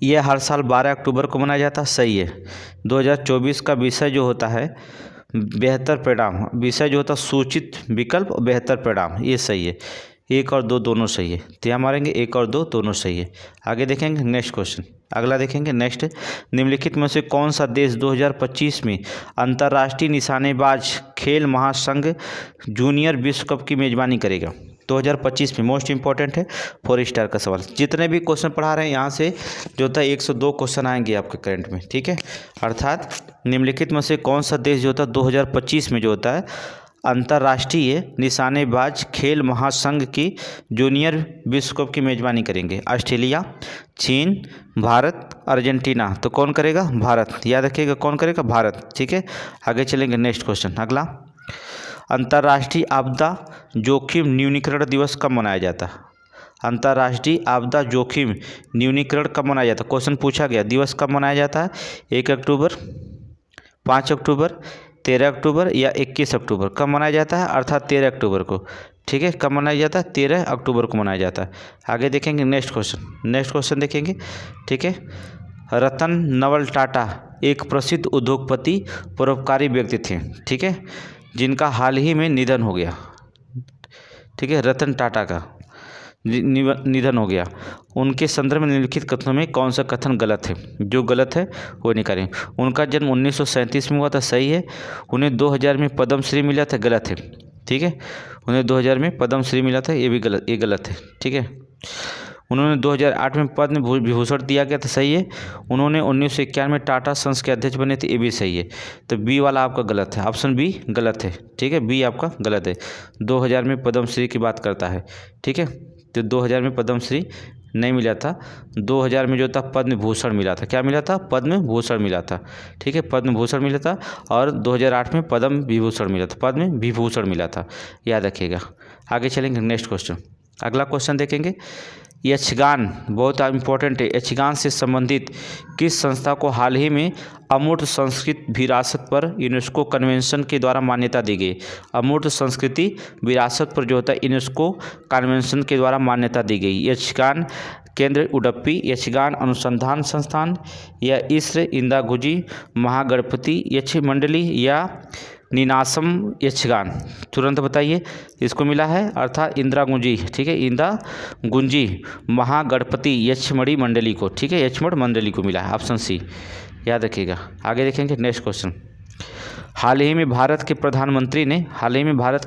यह हर साल 12 अक्टूबर को मनाया जाता है, सही है। 2024 का विषय जो होता है बेहतर परिणाम, विषय जो होता है सूचित विकल्प और बेहतर परिणाम, ये सही है। 1 और 2 दोनों सही है, तो यहाँ मारेंगे 1 और 2 दोनों सही है। आगे देखेंगे नेक्स्ट क्वेश्चन, अगला देखेंगे नेक्स्ट। निम्नलिखित में से कौन सा देश 2025 में अंतर्राष्ट्रीय निशानेबाज खेल महासंघ जूनियर विश्व कप की मेजबानी करेगा? 2025 में, मोस्ट इंपॉर्टेंट है, 4 स्टार का सवाल। जितने भी क्वेश्चन पढ़ा रहे हैं यहाँ से जो होता है 102 क्वेश्चन आएंगे आपके करंट में। ठीक है, अर्थात निम्नलिखित में से कौन सा देश जो होता है 2025 में जो होता है अंतर्राष्ट्रीय निशानेबाज खेल महासंघ की जूनियर विश्व कप की मेजबानी करेंगे? ऑस्ट्रेलिया, चीन, भारत, अर्जेंटीना। तो कौन करेगा? भारत, याद रखिएगा, कौन करेगा? भारत। ठीक है, आगे चलेंगे नेक्स्ट क्वेश्चन अगला। अंतर्राष्ट्रीय आपदा जोखिम न्यूनीकरण दिवस कब मनाया जाता है? अंतर्राष्ट्रीय आपदा जोखिम न्यूनीकरण कब मनाया जाता है? क्वेश्चन पूछा गया, दिवस कब मनाया जाता है? 1 अक्टूबर, 5 अक्टूबर, 13 अक्टूबर या 21 अक्टूबर? कब मनाया जाता है? अर्थात 13 अक्टूबर को। ठीक है, कब मनाया जाता है? 13 अक्टूबर को मनाया जाता है। आगे देखेंगे नेक्स्ट क्वेश्चन, नेक्स्ट क्वेश्चन देखेंगे। ठीक है, रतन नवल टाटा एक प्रसिद्ध उद्योगपति परोपकारी व्यक्ति थे, ठीक है, जिनका हाल ही में निधन हो गया। ठीक है, रतन टाटा का निधन हो गया। उनके संदर्भ में निम्नलिखित कथनों में कौन सा कथन गलत है? जो गलत है वो निकालें। उनका जन्म 1937 में हुआ था, सही है। उन्हें 2000 में पद्मश्री मिला था, गलत है। ठीक है, उन्हें 2000 में पद्मश्री मिला था, ये भी गलत, ये गलत है। ठीक है, उन्होंने 2008 में पद्म विभूषण दिया गया था, सही है। उन्होंने 1991 में टाटा सन्स के अध्यक्ष बने थे, ये भी सही है। तो बी वाला आपका गलत है, ऑप्शन बी गलत है। ठीक है, बी आपका गलत है। 2000 में पद्मश्री की बात करता है। ठीक है, तो 2000 में पद्मश्री नहीं मिला था, 2000 में जो था पद्म भूषण मिला था। क्या मिला था? पद्म भूषण मिला था। ठीक है, पद्म भूषण मिला था, और 2008 में पद्म विभूषण मिला था, पद्म विभूषण मिला था, याद रखिएगा। आगे चलेंगे नेक्स्ट क्वेश्चन, अगला क्वेश्चन देखेंगे। यक्षगान बहुत इंपॉर्टेंट है। यक्षगान से संबंधित किस संस्था को हाल ही में अमूर्त संस्कृत विरासत पर यूनेस्को कन्वेंशन के द्वारा मान्यता दी गई? अमूर्त संस्कृति विरासत पर जो होता है यूनेस्को कन्वेंशन के द्वारा मान्यता दी गई। यक्षगान केंद्र उडुपी यक्षगान अनुसंधान संस्थान, या इसर इंदागुजी महागणपति यक्ष मंडली, या नीनासम यक्षगान? तुरंत बताइए, इसको मिला है अर्थात इंदिरा गुंजी। ठीक है, इंदिरा गुंजी महागणपति यक्षमणि मंडली को। ठीक है, यक्षमण मंडली को मिला है, ऑप्शन सी, याद रखिएगा। आगे देखेंगे नेक्स्ट क्वेश्चन। हाल ही में भारत के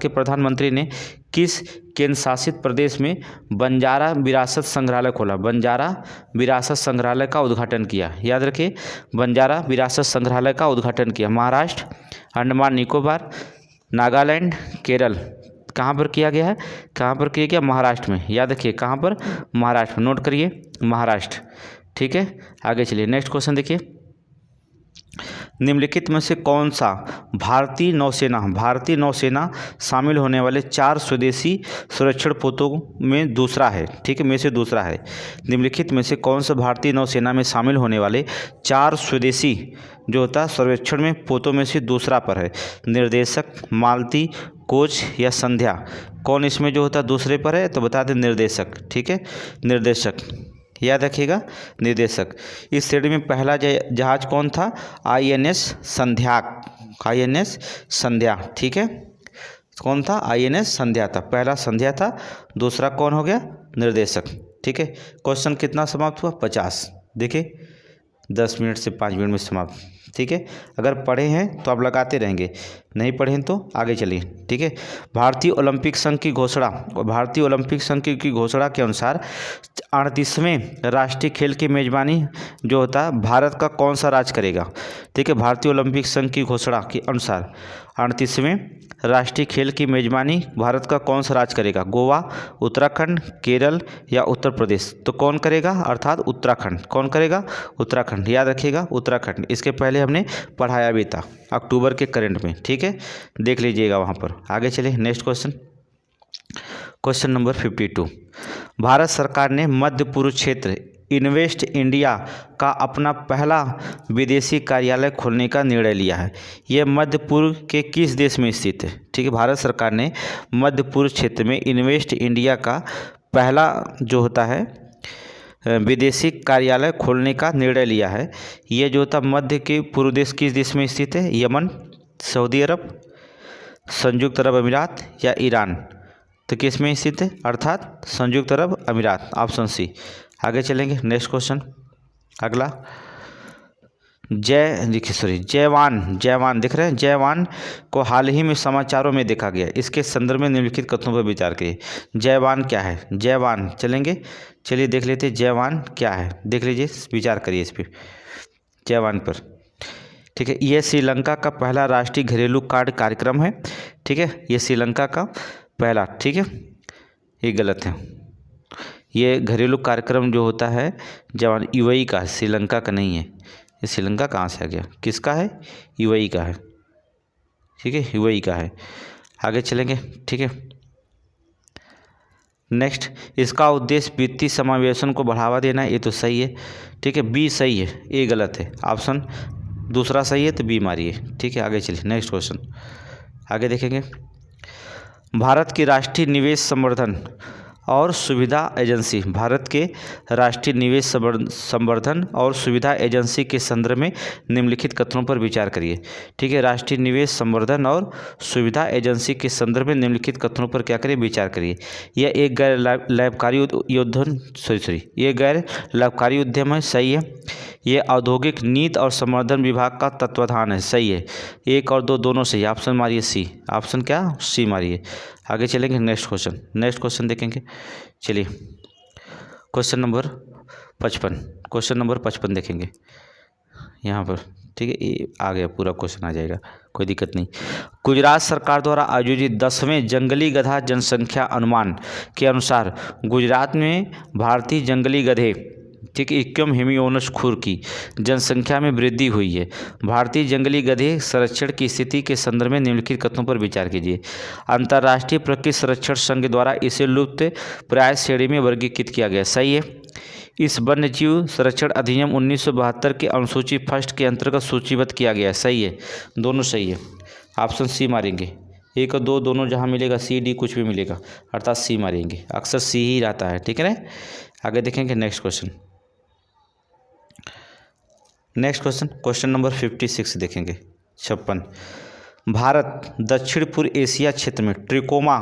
प्रधानमंत्री ने किस केंद्र शासित प्रदेश में बंजारा विरासत संग्रहालय खोला? बंजारा विरासत संग्रहालय का उद्घाटन किया। याद रखिए, बंजारा विरासत संग्रहालय का उद्घाटन किया। महाराष्ट्र, अंडमान निकोबार, नागालैंड, केरल। कहाँ पर किया गया है? कहाँ पर किया गया? महाराष्ट्र में। याद रखिए, कहाँ पर? महाराष्ट्र। नोट करिए, महाराष्ट्र। ठीक है, आगे चलिए। नेक्स्ट क्वेश्चन देखिए, निम्नलिखित में से कौन सा भारतीय नौसेना शामिल होने वाले 4 स्वदेशी संरक्षण पोतों में दूसरा है? ठीक है, में से दूसरा है। निम्नलिखित में से कौन सा भारतीय नौसेना में शामिल होने वाले 4 स्वदेशी जो होता है सर्वेक्षण में पोतों में से दूसरा पर है? निर्देशक, मालती, कोच या संध्या? कौन इसमें जो होता है दूसरे पर है? तो बता दें निर्देशक। ठीक है, निर्देशक। याद रखिएगा, निर्देशक। इस श्रेणी में पहला जहाज कौन था? INS संध्या। ठीक है, कौन था? INS संध्या था। पहला संध्या था, दूसरा कौन हो गया? निर्देशक। ठीक है, क्वेश्चन कितना समाप्त हुआ? 50। देखिए, 10 मिनट से 5 मिनट में समाप्त। ठीक है, अगर पढ़े हैं तो आप लगाते रहेंगे, नहीं पढ़े हैं तो आगे चलिए। ठीक है, भारतीय ओलंपिक संघ की घोषणा के अनुसार 38वें राष्ट्रीय खेल की मेजबानी जो होता है भारत का कौन सा राज्य करेगा? ठीक है, भारतीय ओलंपिक संघ की घोषणा के अनुसार 38वें राष्ट्रीय खेल की मेजबानी भारत का कौन सा राज्य करेगा? गोवा, उत्तराखंड, केरल या उत्तर प्रदेश? तो कौन करेगा? अर्थात उत्तराखंड। कौन करेगा? उत्तराखंड। याद रखिएगा, उत्तराखंड। इसके पहले हमने पढ़ाया भी था अक्टूबर के करंट में। ठीक है, देख लीजिएगा वहाँ पर। आगे चलिए, नेक्स्ट क्वेश्चन नंबर 52। भारत सरकार ने मध्य पूर्व क्षेत्र इन्वेस्ट इंडिया का अपना पहला विदेशी कार्यालय खोलने का निर्णय लिया है। यह मध्य पूर्व के किस देश में स्थित है? ठीक है, भारत सरकार ने मध्य पूर्व क्षेत्र में इन्वेस्ट इंडिया का पहला जो होता है विदेशी कार्यालय खोलने का निर्णय लिया है। यह जो होता मध्य के पूर्व देश किस देश में स्थित है? यमन, सऊदी अरब, संयुक्त अरब अमीरात या ईरान? तो किस में स्थित है? अर्थात संयुक्त अरब अमीरात, ऑप्शन सी। आगे चलेंगे, नेक्स्ट क्वेश्चन अगला। जयवान दिख रहे हैं? जयवान को हाल ही में समाचारों में देखा गया। इसके संदर्भ में निम्नलिखित कथनों पर विचार करिए। जयवान क्या है? जयवान चलिए देख लेते हैं जयवान क्या है। देख लीजिए, विचार करिए इस पर, जयवान पर। ठीक है, यह श्रीलंका का पहला राष्ट्रीय घरेलू कार्ड कार्यक्रम है। ठीक है, ये श्रीलंका का पहला। ठीक है, ये गलत है। ये घरेलू कार्यक्रम जो होता है जवान UAE का, श्रीलंका का नहीं है। ये श्रीलंका कहाँ से आ गया? किसका है? UAE का है। ठीक है, UAE का है। आगे चलेंगे। ठीक है, नेक्स्ट, इसका उद्देश्य वित्तीय समावेशन को बढ़ावा देना है। ये तो सही है। ठीक है, B सही है, A गलत है। ऑप्शन दूसरा सही है, तो B मारिए। ठीक है, आगे चलिए, नेक्स्ट क्वेश्चन आगे देखेंगे। भारत की राष्ट्रीय निवेश संवर्धन और सुविधा एजेंसी, भारत के राष्ट्रीय निवेश संवर्धन और सुविधा एजेंसी के संदर्भ में निम्नलिखित कथनों पर विचार करिए। ठीक है, राष्ट्रीय निवेश संवर्धन और सुविधा एजेंसी के संदर्भ में निम्नलिखित कथनों पर क्या करिए? विचार करिए। यह एक गैर लाभकारी उद्यम है। सही है। ये औद्योगिक नीति और संवर्धन विभाग का तत्वाधान है। सही है। 1 और 2 दोनों सही। ऑप्शन मारिए सी। ऑप्शन क्या? सी मारिए। आगे चलेंगे, नेक्स्ट क्वेश्चन देखेंगे। चलिए, क्वेश्चन नंबर 55 देखेंगे यहाँ पर। ठीक है, ये आ गया, पूरा क्वेश्चन आ जाएगा, कोई दिक्कत नहीं। गुजरात सरकार द्वारा आयोजित 10वें जंगली गधा जनसंख्या अनुमान के अनुसार गुजरात में भारतीय जंगली गधे, ठीक है, इक्यम हेमियोनस खुर की जनसंख्या में वृद्धि हुई है। भारतीय जंगली गधे संरक्षण की स्थिति के संदर्भ में निम्नलिखित कथनों पर विचार कीजिए। अंतर्राष्ट्रीय प्रकृति संरक्षण संघ द्वारा इसे लुप्त प्राय श्रेणी में वर्गीकृत किया गया। सही है। इस वन्यजीव संरक्षण अधिनियम 1972 के अनुसूची फर्स्ट के अंतर्गत सूचीबद्ध किया गया है। सही है, दोनों सही है। ऑप्शन सी मारेंगे। 1 और 2 दोनों जहाँ मिलेगा, C D कुछ भी मिलेगा, अर्थात सी मारेंगे। अक्सर सी ही रहता है। ठीक है ना। आगे देखेंगे, नेक्स्ट क्वेश्चन नंबर 56 देखेंगे। 56। भारत दक्षिण पूर्व एशिया क्षेत्र में ट्रिकोमा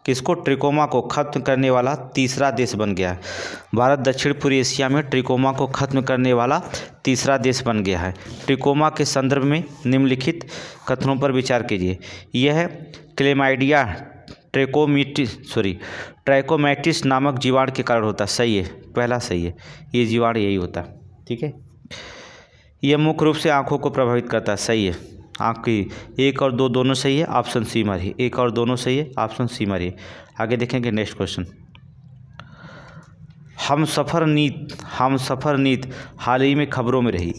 किसको? ट्रिकोमा को खत्म करने वाला तीसरा देश बन गया है। भारत दक्षिण पूर्व एशिया में ट्रिकोमा को खत्म करने वाला तीसरा देश बन गया है। ट्रिकोमा के संदर्भ में निम्नलिखित कथनों पर विचार कीजिए। यह क्लेमाइडिया ट्रैकोमैटिस नामक जीवाणु के कारण होता है। सही है, पहला सही है, ये जीवाणु यही होता है। ठीक है, यह मुख्य रूप से आँखों को प्रभावित करता है। सही है, आँख की 1 और 2 दोनों सही है, ऑप्शन सी मारिए। 1 और दोनों सही है, ऑप्शन सी मारिए। आगे देखेंगे नेक्स्ट क्वेश्चन। हम सफ़र नीति हाल ही में खबरों में रही,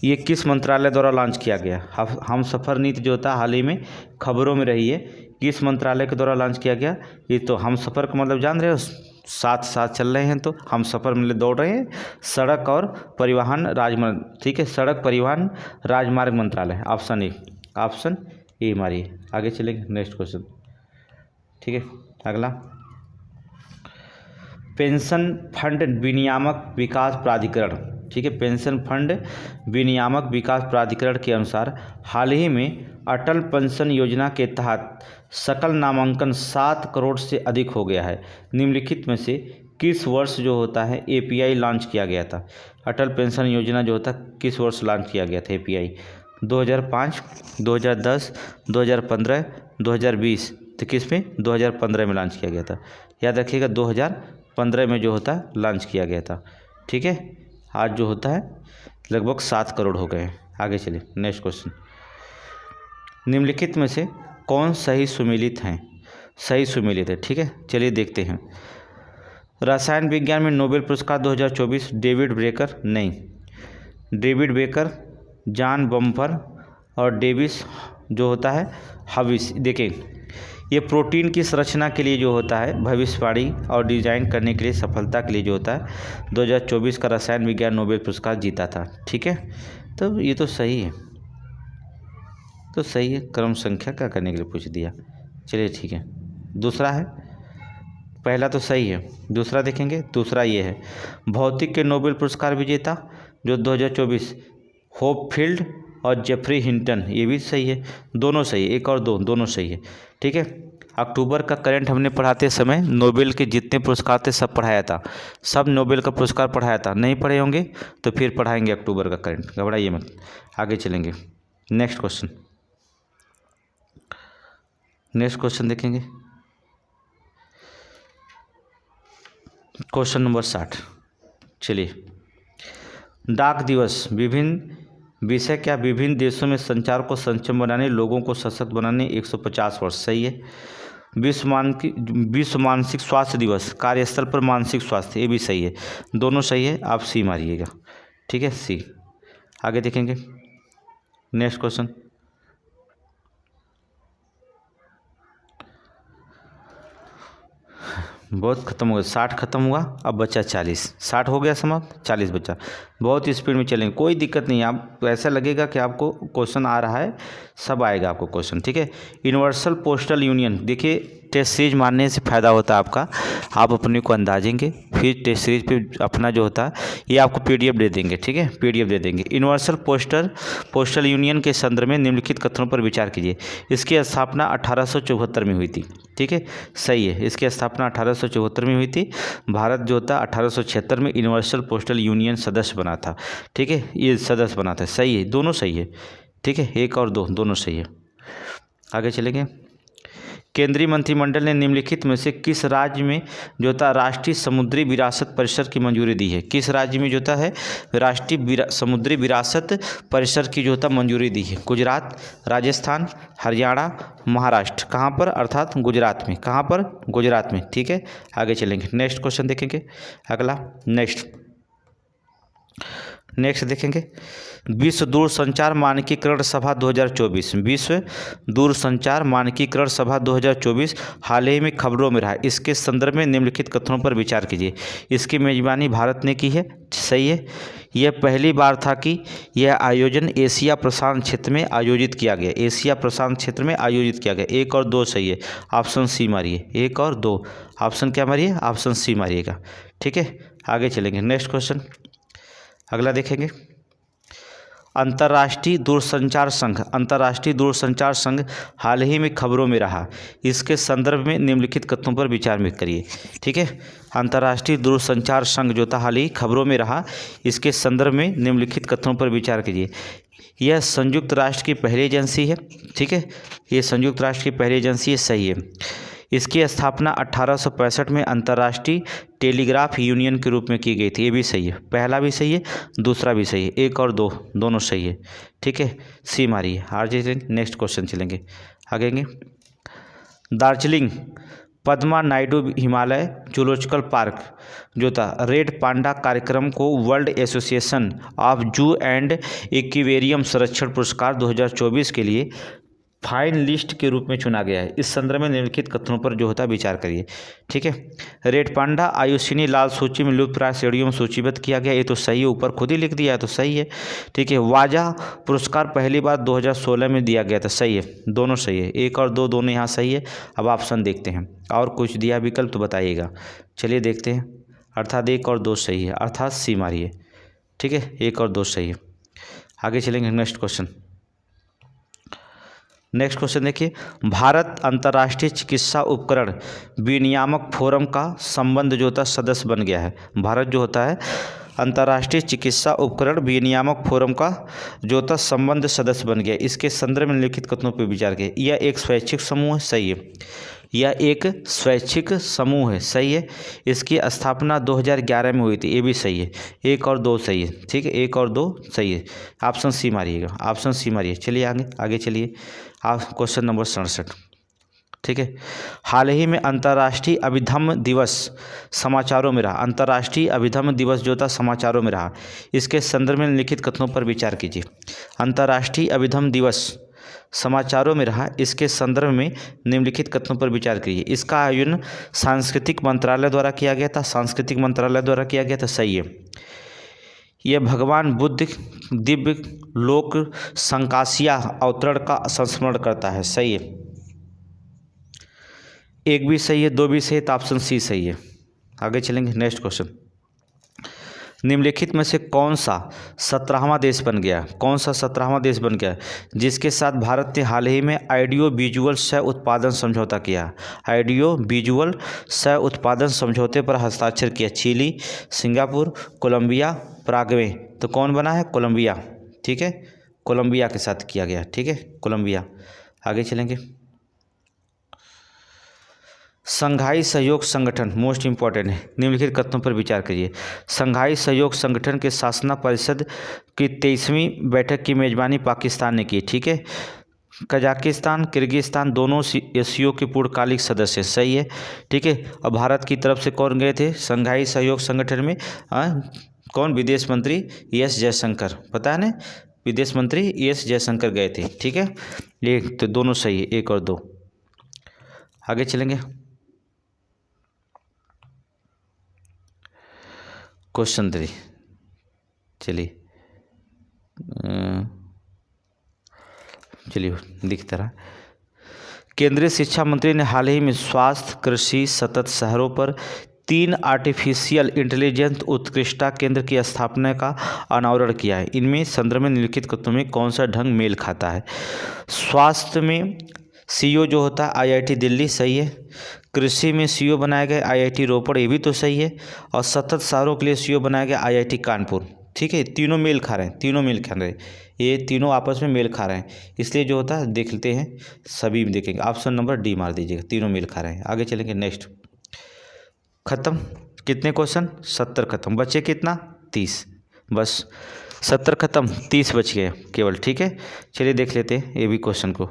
ये किस मंत्रालय द्वारा लॉन्च किया गया? हम सफ़र नीति जो होता है हाल ही में खबरों में रही है, किस मंत्रालय के द्वारा लॉन्च किया गया? ये तो हम सफ़र का मतलब जान रहे हो, साथ साथ चल रहे हैं, तो हम सफ़र में दौड़ रहे हैं। सड़क और परिवहन राजमार्ग, ठीक है, सड़क परिवहन राजमार्ग मंत्रालय, ऑप्शन ए मारिए। आगे चलेंगे नेक्स्ट क्वेश्चन। ठीक है, अगला पेंशन फंड विनियामक विकास प्राधिकरण, ठीक है, पेंशन फंड विनियामक विकास प्राधिकरण के अनुसार हाल ही में अटल पेंशन योजना के तहत सकल नामांकन 7 करोड़ से अधिक हो गया है। निम्नलिखित में से किस वर्ष जो होता है एपीआई लॉन्च किया गया था? अटल पेंशन योजना जो होता है किस वर्ष लॉन्च किया गया था एपीआई? 2005, 2010, 2015, 2020। तो किस में? 2015 में लॉन्च किया गया था। याद रखिएगा 2015 में जो होता है लॉन्च किया गया था। ठीक है, आज जो होता है लगभग 7 करोड़ हो गए हैं। आगे चलिए नेक्स्ट क्वेश्चन। निम्नलिखित में से कौन सही सुमेलित हैं? सही सुमेलित है। ठीक है, चलिए देखते हैं। रसायन विज्ञान में नोबेल पुरस्कार 2024 डेविड बेकर, नहीं, डेविड बेकर, जॉन बम्पर और डेविस जो होता है हविस। देखें, ये प्रोटीन की संरचना के लिए जो होता है भविष्यवाणी और डिजाइन करने के लिए सफलता के लिए जो होता है 2024 का रसायन विज्ञान नोबेल पुरस्कार जीता था। ठीक है, तो ये तो सही है, तो सही है। क्रम संख्या क्या करने के लिए पूछ दिया। चलिए ठीक है, दूसरा है, पहला तो सही है, दूसरा देखेंगे। दूसरा ये है भौतिक के नोबेल पुरस्कार विजेता जो 2024 होपफील्ड और जेफरी हिंटन, ये भी सही है, दोनों सही है। 1 और 2 दोनों सही है। ठीक है, अक्टूबर का करंट हमने पढ़ाते समय नोबेल के जितने पुरस्कार थे सब पढ़ाया था, सब नोबेल का पुरस्कार पढ़ाया था। नहीं पढ़े होंगे तो फिर पढ़ाएंगे अक्टूबर का करंट, घबराइए मत। आगे चलेंगे नेक्स्ट क्वेश्चन। नेक्स्ट क्वेश्चन देखेंगे, क्वेश्चन नंबर 60। चलिए, डाक दिवस विभिन्न विषय क्या? विभिन्न देशों में संचार को सक्षम बनाने, लोगों को सशक्त बनाने 150 वर्ष। सही है। विश्व मानसिक स्वास्थ्य दिवस, कार्यस्थल पर मानसिक स्वास्थ्य, ये भी सही है, दोनों सही है। आप सी मारिएगा। ठीक है, सी। आगे देखेंगे नेक्स्ट क्वेश्चन। बहुत खत्म हो गया, 60 खत्म हुआ, अब बचा 40। 60 हो गया समाप्त, 40 बचा। बहुत स्पीड में चलेंगे, कोई दिक्कत नहीं। आप ऐसा लगेगा कि आपको क्वेश्चन आ रहा है, सब आएगा आपको क्वेश्चन। ठीक है, यूनिवर्सल पोस्टल यूनियन, देखिए टेस्ट सीरीज मारने से फ़ायदा होता है आपका, आप अपने को अंदाजेंगे, फिर टेस्ट सीरीज पे अपना जो होता है ये आपको पीडीएफ दे देंगे। ठीक है, पीडीएफ दे देंगे। यूनिवर्सल पोस्टल यूनियन के संदर्भ में निम्नलिखित कथनों पर विचार कीजिए। इसकी स्थापना 1874 में हुई थी। ठीक है, सही है, इसकी स्थापना 1874 में हुई थी। भारत जो था 1876 में यूनिवर्सल पोस्टल यूनियन सदस्य बना था। ठीक है, ये सदस्य बना था। सही है, दोनों सही है। ठीक है, 1 और 2 दोनों सही है। आगे चलेंगे। केंद्रीय मंत्रिमंडल ने निम्नलिखित में से किस राज्य में जो था राष्ट्रीय समुद्री विरासत परिषद की मंजूरी दी है? किस राज्य में जो है राष्ट्रीय समुद्री विरासत परिषद की जो था मंजूरी दी है? गुजरात, राजस्थान, हरियाणा, महाराष्ट्र। कहाँ पर? अर्थात गुजरात में। कहाँ पर? गुजरात में। ठीक है, आगे चलेंगे नेक्स्ट क्वेश्चन देखेंगे। अगला नेक्स्ट देखेंगे, विश्व दूरसंचार मानकीकरण सभा 2024। विश्व दूरसंचार मानकीकरण सभा 2024 हाल ही में खबरों में रहा। इसके संदर्भ में निम्नलिखित कथनों पर विचार कीजिए। इसकी मेजबानी भारत ने की है। सही है, यह पहली बार था कि यह आयोजन एशिया प्रशांत क्षेत्र में आयोजित किया गया। एशिया प्रशांत क्षेत्र में आयोजित किया गया। 1 और 2 सही है, ऑप्शन सी मारिए। 1 और 2 ऑप्शन क्या मारिए? ऑप्शन सी मारिएगा। ठीक है, आगे चलेंगे नेक्स्ट क्वेश्चन। अगला देखेंगे, अंतर्राष्ट्रीय दूरसंचार संघ हाल ही में खबरों में रहा, इसके संदर्भ में निम्नलिखित कथनों पर विचार में करिए। ठीक है, अंतर्राष्ट्रीय दूरसंचार संघ जो था हाल ही खबरों में रहा, इसके संदर्भ में निम्नलिखित कथनों पर विचार कीजिए। यह संयुक्त राष्ट्र की पहली एजेंसी है। ठीक है, ये संयुक्त राष्ट्र की पहली एजेंसी है, सही है। इसकी स्थापना 1865 में अंतर्राष्ट्रीय टेलीग्राफ यूनियन के रूप में की गई थी, ये भी सही है। पहला भी सही है, दूसरा भी सही है, 1 और 2 दोनों सही है। ठीक है, सी मारिए। आज नेक्स्ट क्वेश्चन चलेंगे आगे। दार्जिलिंग पद्मा नायडू हिमालय जूलॉजिकल पार्क जो था रेड पांडा कार्यक्रम को वर्ल्ड एसोसिएशन ऑफ जू एंड एक्वेरियम संरक्षण पुरस्कार 2024 के लिए फाइन लिस्ट के रूप में चुना गया है। इस संदर्भ में निम्नलिखित कथनों पर जो होता है विचार करिए। ठीक है, रेड पांडा आयुषिनी लाल सूची में लुप्तप्राय श्रेणियों में सूचीबद्ध किया गया, ये तो सही है, ऊपर खुद ही लिख दिया है तो सही है। ठीक है, वाजा पुरस्कार पहली बार 2016 में दिया गया था, सही है, दोनों सही है, 1 और 2 दोनों यहाँ सही है। अब ऑप्शन देखते हैं, और कुछ दिया विकल्प तो बताइएगा। चलिए देखते हैं, अर्थात 1 और 2 सही है, अर्थात सी मारिए। ठीक है, 1 और 2 सही है। आगे चलेंगे नेक्स्ट क्वेश्चन। नेक्स्ट क्वेश्चन देखिए, भारत अंतर्राष्ट्रीय चिकित्सा उपकरण विनियामक फोरम का संबंध जो होता सदस्य बन गया है। भारत जो होता है अंतर्राष्ट्रीय चिकित्सा उपकरण विनियामक फोरम का जो होता संबंध सदस्य बन गया। इसके संदर्भ में लिखित कथनों पर विचार किया। यह एक स्वैच्छिक समूह है, सही है, यह एक स्वैच्छिक समूह है, सही है। इसकी स्थापना 2011 में हुई थी, ये भी सही है, 1 और 2 सही है। ठीक है, 1 और 2 सही है, ऑप्शन सी मारिएगा, ऑप्शन सी मारिए। चलिए आगे चलिए, आप क्वेश्चन नंबर 67। ठीक है, हाल ही में अंतर्राष्ट्रीय अभिधम्म दिवस समाचारों में रहा। अंतर्राष्ट्रीय अभिधम्म दिवस जो था समाचारों में रहा, इसके संदर्भ में लिखित कथनों पर विचार कीजिए। अंतर्राष्ट्रीय अभिधम्म दिवस समाचारों में रहा, इसके संदर्भ में निम्नलिखित कथनों पर विचार कीजिए। इसका आयोजन सांस्कृतिक मंत्रालय द्वारा किया गया था, सांस्कृतिक मंत्रालय द्वारा किया गया था, सही है। यह भगवान बुद्ध दिव्य लोक संकासिया अवतरण का संस्मरण करता है, सही है। 1 भी सही है, 2 भी सही है, तो ऑप्शन सी सही है। आगे चलेंगे नेक्स्ट क्वेश्चन। निम्नलिखित में से कौन सा 17वां देश बन गया, कौन सा 17वां देश बन गया जिसके साथ भारत ने हाल ही में ऑडियो विजुअल सह उत्पादन समझौता किया। ऑडियो विजुअल सह उत्पादन समझौते पर हस्ताक्षर किया। Chile, Singapore, Colombia, Paraguay. तो कौन बना है, कोलंबिया। ठीक है, कोलंबिया के साथ किया गया। ठीक है, कोलंबिया। आगे चलेंगे, संघाई सहयोग संगठन मोस्ट इंपॉर्टेंट है, निम्नलिखित कथनों पर विचार करिए। संघाई सहयोग संगठन के शासना परिषद की 23वीं बैठक की मेजबानी पाकिस्तान ने की। ठीक है, कजाकिस्तान, किर्गिस्तान दोनों एससीओ के पूर्णकालिक सदस्य, सही है। ठीक है, और भारत की तरफ से कौन गए थे संघाई सहयोग संगठन में, कौन, विदेश मंत्री एस जयशंकर, पता है ना, विदेश मंत्री एस जयशंकर गए थे। ठीक है, ये तो दोनों सही है, 1 और 2। आगे चलेंगे, क्वेश्चन 3। चलिए दिखता रहा। केंद्रीय शिक्षा मंत्री ने हाल ही में स्वास्थ्य, कृषि, सतत शहरों पर 3 आर्टिफिशियल इंटेलिजेंस उत्कृष्टता केंद्र की स्थापना का अनावरण किया है। इनमें संदर्भ में निम्नलिखित कथनों में कौन सा ढंग मेल खाता है। स्वास्थ्य में सीईओ जो होता है आईआईटी दिल्ली, सही है। कृषि में सीईओ बनाया गया आईआईटी रोपड़, ये भी तो सही है। और सतत शहरों के लिए सीईओ बनाया गया आईआईटी कानपुर। ठीक है, तीनों मेल खा रहे हैं, तीनों मेल खा रहे हैं, ये तीनों आपस में मेल खा रहे हैं, इसलिए जो होता है देख लेते हैं, सभी देखेंगे। ऑप्शन नंबर डी मार दीजिएगा, तीनों मेल खा रहे हैं। आगे चलेंगे नेक्स्ट। खत्म, कितने क्वेश्चन, 70 खत्म, बचे कितना, 30, बस 70 खत्म, 30 बच गए केवल। ठीक है, चलिए देख लेते हैं ये भी क्वेश्चन को।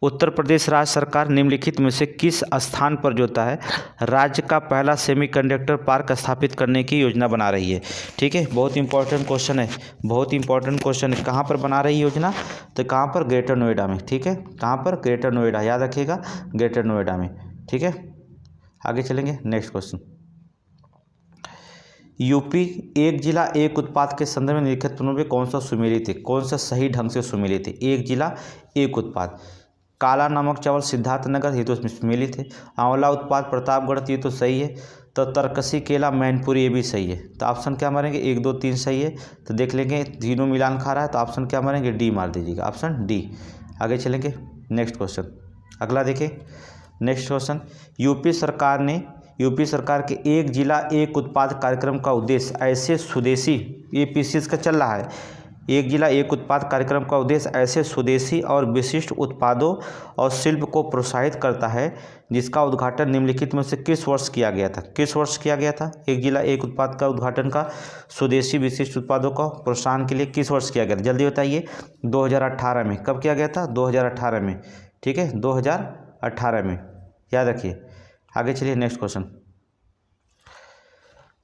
उत्तर प्रदेश राज्य सरकार निम्नलिखित में से किस स्थान पर जो होता है राज्य का पहला सेमीकंडक्टर पार्क स्थापित करने की योजना बना रही है। ठीक है, बहुत इंपॉर्टेंट क्वेश्चन है, बहुत इंपॉर्टेंट क्वेश्चन है। कहाँ पर बना रही है योजना, तो कहाँ पर, ग्रेटर नोएडा में। ठीक है, कहाँ पर, ग्रेटर नोएडा, याद रखिएगा, ग्रेटर नोएडा में। ठीक है, आगे चलेंगे नेक्स्ट क्वेश्चन। यूपी एक जिला एक उत्पाद के संदर्भ में निम्नलिखित में कौन सा सुमेलित है, कौन सा सही ढंग से सुमेलित है। एक जिला एक उत्पाद, काला नमक चावल सिद्धार्थनगर, ये तो सुमेलित है। आंवला उत्पाद प्रतापगढ़, ये तो सही है। तो तरकसी केला मैनपुरी ये भी सही है। तो ऑप्शन क्या मारेंगे, 1 2 3 सही है। तो देख लेंगे तीनों मिलान खा रहा है, तो ऑप्शन क्या मारेंगे, डी मार दीजिएगा, ऑप्शन डी। आगे चलेंगे नेक्स्ट क्वेश्चन। अगला देखें नेक्स्ट क्वेश्चन। यूपी सरकार के एक जिला एक उत्पाद कार्यक्रम का उद्देश्य ऐसे स्वदेशी, ये पीसीएस का चल रहा है, एक जिला एक उत्पाद कार्यक्रम का उद्देश्य ऐसे स्वदेशी और विशिष्ट उत्पादों और शिल्प को प्रोत्साहित करता है जिसका उद्घाटन निम्नलिखित में से किस वर्ष किया गया था। किस वर्ष किया गया था एक जिला एक उत्पाद का उद्घाटन का स्वदेशी विशिष्ट उत्पादों का प्रोत्साहन के लिए किस वर्ष किया गया था, जल्दी बताइए। 2018 में। कब किया गया था, 2018 में, ठीक है, 2018 में, याद रखिए। आगे चलिए नेक्स्ट क्वेश्चन।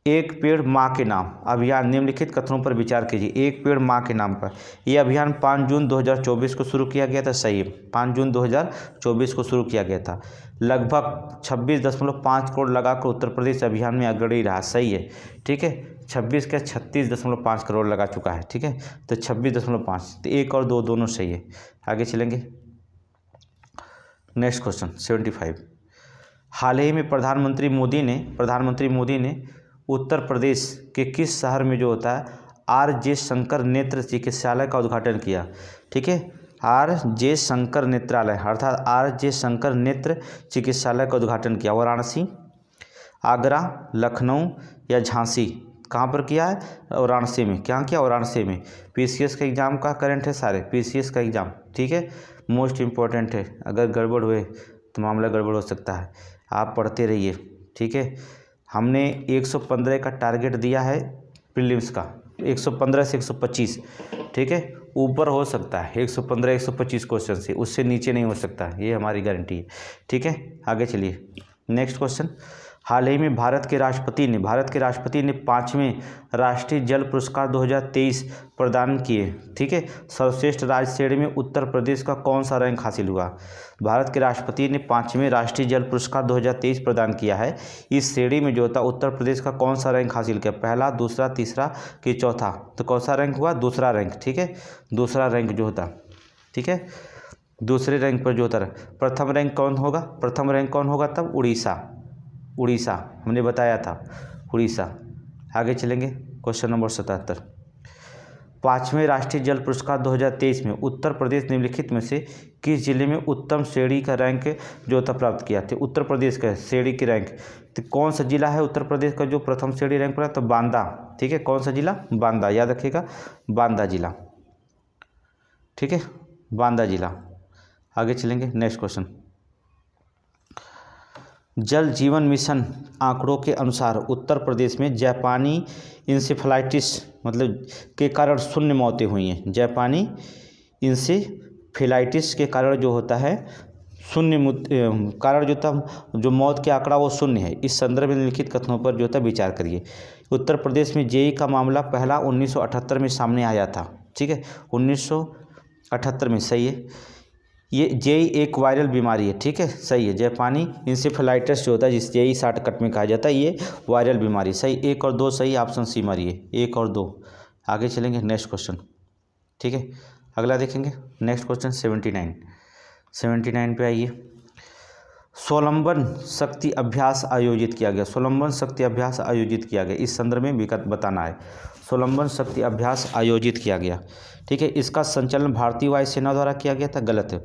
एक पेड़ माँ के नाम अभियान निम्नलिखित कथनों पर विचार कीजिए। एक पेड़ माँ के नाम पर, यह अभियान 5 जून 2024 को शुरू किया गया था, सही है, 5 जून 2024 को शुरू किया गया था। लगभग 26.5 करोड़ लगाकर उत्तर प्रदेश अभियान में अग्रणी रहा, सही है, ठीक है, 26 के 36.5 करोड़ लगा चुका है, ठीक है, तो 26.5, तो 1 और 2 दोनों सही है। आगे चलेंगे नेक्स्ट क्वेश्चन 75। हाल ही में प्रधानमंत्री मोदी ने उत्तर प्रदेश के किस शहर में जो होता है आर.जे. शंकर नेत्र चिकित्सालय का उद्घाटन किया, ठीक है, आर.जे. शंकर नेत्रालय अर्थात आर.जे. शंकर नेत्र चिकित्सालय का उद्घाटन किया। वाराणसी, आगरा, लखनऊ या झांसी, कहाँ पर किया है, वाराणसी में। क्या किया, वाराणसी में। पीसीएस का एग्जाम का करंट है सारे, पीसीएस का एग्जाम, ठीक है, मोस्ट इम्पोर्टेंट है। अगर गड़बड़ हुए तो मामला गड़बड़ हो सकता है, आप पढ़ते रहिए, ठीक है। हमने 115 का टारगेट दिया है प्रीलिम्स का, 115 से 125, ठीक है, ऊपर हो सकता है 115 125 क्वेश्चन से, उससे नीचे नहीं हो सकता, ये हमारी गारंटी है, ठीक है। आगे चलिए नेक्स्ट क्वेश्चन। हाल ही में भारत के राष्ट्रपति ने 5वें राष्ट्रीय जल पुरस्कार 2023 प्रदान किए, ठीक है। सर्वश्रेष्ठ राज्य श्रेणी में उत्तर प्रदेश का कौन सा रैंक हासिल हुआ। भारत के राष्ट्रपति ने 5वें राष्ट्रीय जल पुरस्कार 2023 प्रदान किया है। इस श्रेणी में जो होता उत्तर प्रदेश का कौन सा रैंक हासिल किया, पहला, दूसरा, तीसरा कि चौथा, तो कौन सा रैंक हुआ, दूसरा रैंक, ठीक है, दूसरा रैंक जो होता, ठीक है, दूसरे रैंक पर जो होता है। प्रथम रैंक कौन होगा तब, उड़ीसा हमने बताया था, उड़ीसा। आगे चलेंगे क्वेश्चन नंबर 77। 5वें राष्ट्रीय जल पुरस्कार 2023 में उत्तर प्रदेश निम्नलिखित में से किस जिले में उत्तम श्रेणी का रैंक जो था प्राप्त किया थे। उत्तर प्रदेश का श्रेणी की रैंक, तो कौन सा जिला है उत्तर प्रदेश का जो प्रथम श्रेणी रैंक पर है, तो बांदा, ठीक है, कौन सा जिला, बांदा, याद रखिएगा, बांदा जिला, ठीक है, बांदा जिला। आगे चलेंगे नेक्स्ट क्वेश्चन। जल जीवन मिशन आंकड़ों के अनुसार उत्तर प्रदेश में जापानी इंसेफेलाइटिस मतलब के कारण शून्य मौतें हुई हैं। जापानी इंसेफेलाइटिस के कारण जो होता है शून्य कारण जो था, जो मौत के आंकड़ा वो शून्य है। इस संदर्भ में निम्नलिखित कथनों पर जो था विचार करिए। उत्तर प्रदेश में जेई का मामला पहला 1978 में सामने आया था, ठीक है, 1978 में, सही है। ये जेई एक वायरल बीमारी है, ठीक है, सही है। जापानी इंसेफेलाइटिस जो होता है जिस जेई शॉर्टकट में कहा जाता है, ये वायरल बीमारी, सही, 1 और 2 सही, ऑप्शन सी मारिए, 1 और 2। आगे चलेंगे नेक्स्ट क्वेश्चन, ठीक है। अगला देखेंगे नेक्स्ट क्वेश्चन 79 पे आइए। स्वलंबन शक्ति अभ्यास आयोजित किया गया, स्वलंबन शक्ति अभ्यास आयोजित किया गया, इस संदर्भ में विकल्प बताना है। स्वलंबन शक्ति अभ्यास आयोजित किया गया, ठीक है, इसका संचालन भारतीय वायुसेना द्वारा किया गया था, गलत है,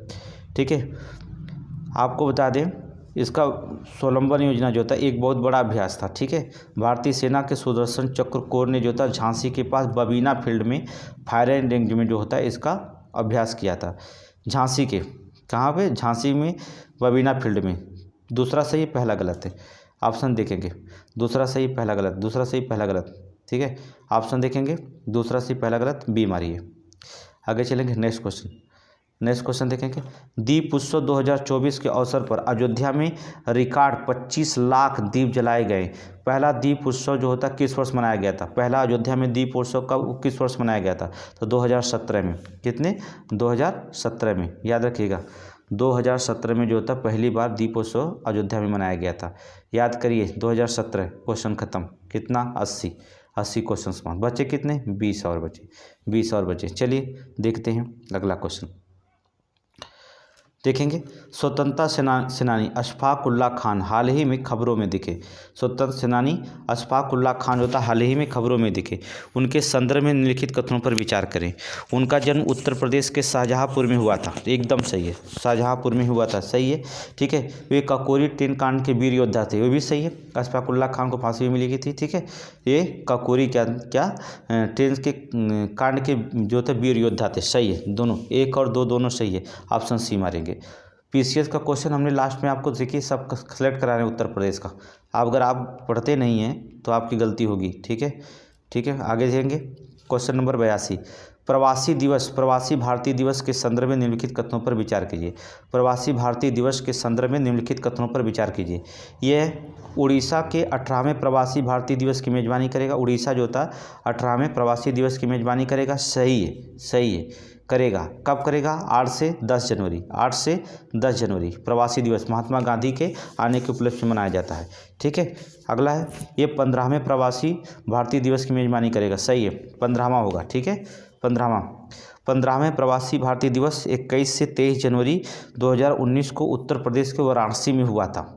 ठीक है। आपको बता दें इसका स्वलंबन योजना जो था एक बहुत बड़ा अभ्यास था, ठीक है। भारतीय सेना के सुदर्शन चक्र कोर ने जो था झांसी के पास बबीना फील्ड में फायरिंग रेंज में जो होता है इसका अभ्यास किया था। झांसी के कहाँ पे, झांसी में बबीना फील्ड में। दूसरा सही, पहला गलत है, ऑप्शन देखेंगे, दूसरा सही पहला गलत, दूसरा सही पहला गलत, ठीक है, ऑप्शन देखेंगे, दूसरा सही पहला गलत, बी मारिए। आगे चलेंगे नेक्स्ट क्वेश्चन देखेंगे। दीप उत्सव 2024 के अवसर पर अयोध्या में रिकॉर्ड 25 लाख दीप जलाए गए। पहला दीप उत्सव जो होता किस वर्ष मनाया गया था, पहला अयोध्या में दीप उत्सव का किस वर्ष मनाया गया था, तो 2017 में। कितने, 2017 में, याद रखिएगा, 2017 में जो होता पहली बार दीपोत्सव अयोध्या में मनाया गया था, याद करिए। 2017 क्वेश्चन खत्म, कितना, 80 क्वेश्चन मार्क्स बचे, कितने, 20 और बचे। चलिए देखते हैं अगला क्वेश्चन। देखेंगे, स्वतंत्रता सेनानी अशफाक उल्लाह खान हाल ही में खबरों में दिखे। स्वतंत्रता सेनानी अशफाक उल्लाह खान जो था हाल ही में खबरों में दिखे, उनके संदर्भ में निम्नलिखित कथनों पर विचार करें। उनका जन्म उत्तर प्रदेश के शाहजहाँपुर में हुआ था, एकदम सही है, शाहजहाँपुर में हुआ था, सही है, ठीक है। वे काकोरी ट्रेन कांड के वीर योद्धा थे, वो भी सही है, अशफाक उल्लाह खान को फांसी मिली गई थी, ठीक है। ये काकोरी ट्रेन के कांड के जो थे वीर योद्धा थे, सही है, दोनों 1 और 2 दोनों सही है, ऑप्शन सी मारेंगे। पीसीएस का क्वेश्चन हमने लास्ट में आपको देखिए सब सेलेक्ट करा रहे हैं उत्तर प्रदेश का। अगर आप पढ़ते नहीं हैं तो आपकी गलती होगी, ठीक है, ठीक है। आगे जाएंगे, क्वेश्चन नंबर 82, प्रवासी भारतीय दिवस के संदर्भ में निम्नलिखित कथनों पर विचार कीजिए। प्रवासी भारतीय दिवस के संदर्भ में निम्नलिखित कथनों पर विचार कीजिए। यह उड़ीसा के 18वें प्रवासी भारतीय दिवस की मेजबानी करेगा। उड़ीसा जो था 18वें प्रवासी दिवस की मेजबानी करेगा, सही है, सही है, करेगा। कब करेगा? 8 से 10 जनवरी, 8 से 10 जनवरी प्रवासी दिवस महात्मा गांधी के आने के उपलक्ष्य में मनाया जाता है, ठीक है। अगला है, ये 15वें प्रवासी भारतीय दिवस की मेजबानी करेगा, सही है, 15वां होगा, ठीक है, 15वें प्रवासी भारतीय दिवस 21 से 23 जनवरी 2019 को उत्तर प्रदेश के वाराणसी में हुआ था,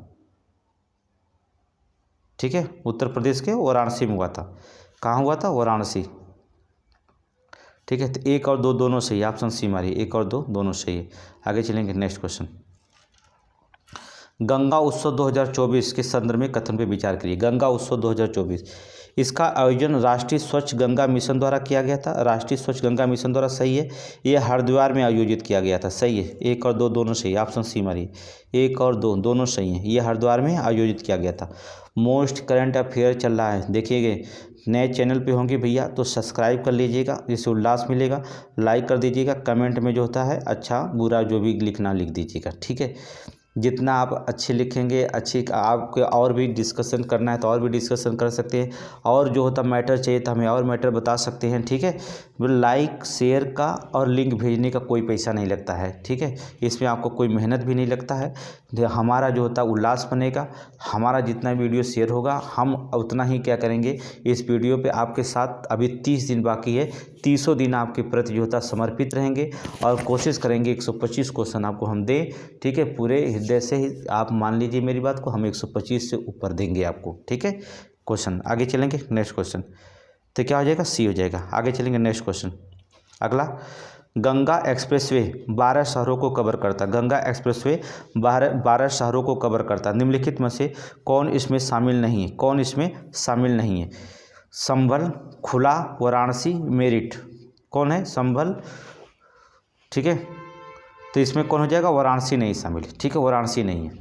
ठीक है, उत्तर प्रदेश के वाराणसी में हुआ था। कहाँ हुआ था? वाराणसी, ठीक है। तो 1 और 2 दोनों सही है, ऑप्शन सी मारिए, 1 और 2 दोनों सही है। आगे चलेंगे, नेक्स्ट क्वेश्चन, गंगा उत्सव 2024 के संदर्भ में कथन पे विचार करिए। गंगा उत्सव 2024, इसका आयोजन राष्ट्रीय स्वच्छ गंगा मिशन द्वारा किया गया था, राष्ट्रीय स्वच्छ गंगा मिशन द्वारा, सही है। ये हरिद्वार में आयोजित किया गया था, सही है, 1 और 2 दोनों सही है, ऑप्शन सी मारिए, 1 और 2 दोनों सही हैं, ये हरिद्वार में आयोजित किया गया था। मोस्ट करंट अफेयर चल रहा है, देखिएगा, नए चैनल पे होंगे भैया तो सब्सक्राइब कर लीजिएगा, जिससे उल्लास मिलेगा, लाइक कर दीजिएगा, कमेंट में जो होता है अच्छा बुरा जो भी लिखना लिख दीजिएगा, ठीक है। जितना आप अच्छे लिखेंगे, अच्छी आपके और भी डिस्कशन करना है तो और भी डिस्कशन कर सकते हैं, और जो होता मैटर चाहिए तो हमें और मैटर बता सकते हैं, ठीक है। लाइक शेयर का और लिंक भेजने का कोई पैसा नहीं लगता है, ठीक है, इसमें आपको कोई मेहनत भी नहीं लगता है। हमारा जो होता उल्लास बनेगा, हमारा जितना वीडियो शेयर होगा हम उतना ही क्या करेंगे, इस वीडियो पे आपके साथ अभी 30 दिन बाकी है, 30 दिन आपके प्रति जो होता समर्पित रहेंगे और कोशिश करेंगे 125 क्वेश्चन आपको हम दें, ठीक है, पूरे हृदय से ही आप मान लीजिए मेरी बात को, हम 125 से ऊपर देंगे आपको, ठीक है। क्वेश्चन आगे चलेंगे, नेक्स्ट क्वेश्चन, तो क्या हो जाएगा? सी हो जाएगा। आगे चलेंगे, नेक्स्ट क्वेश्चन, अगला, गंगा एक्सप्रेसवे 12 शहरों को कवर करता, गंगा एक्सप्रेसवे 12 शहरों को कवर करता, निम्नलिखित में से कौन इसमें शामिल नहीं है? कौन इसमें शामिल नहीं है? संभल, खुला, वाराणसी, मेरठ, कौन है? संभल, ठीक है, तो इसमें कौन हो जाएगा? वाराणसी नहीं शामिल, ठीक है, वाराणसी नहीं है,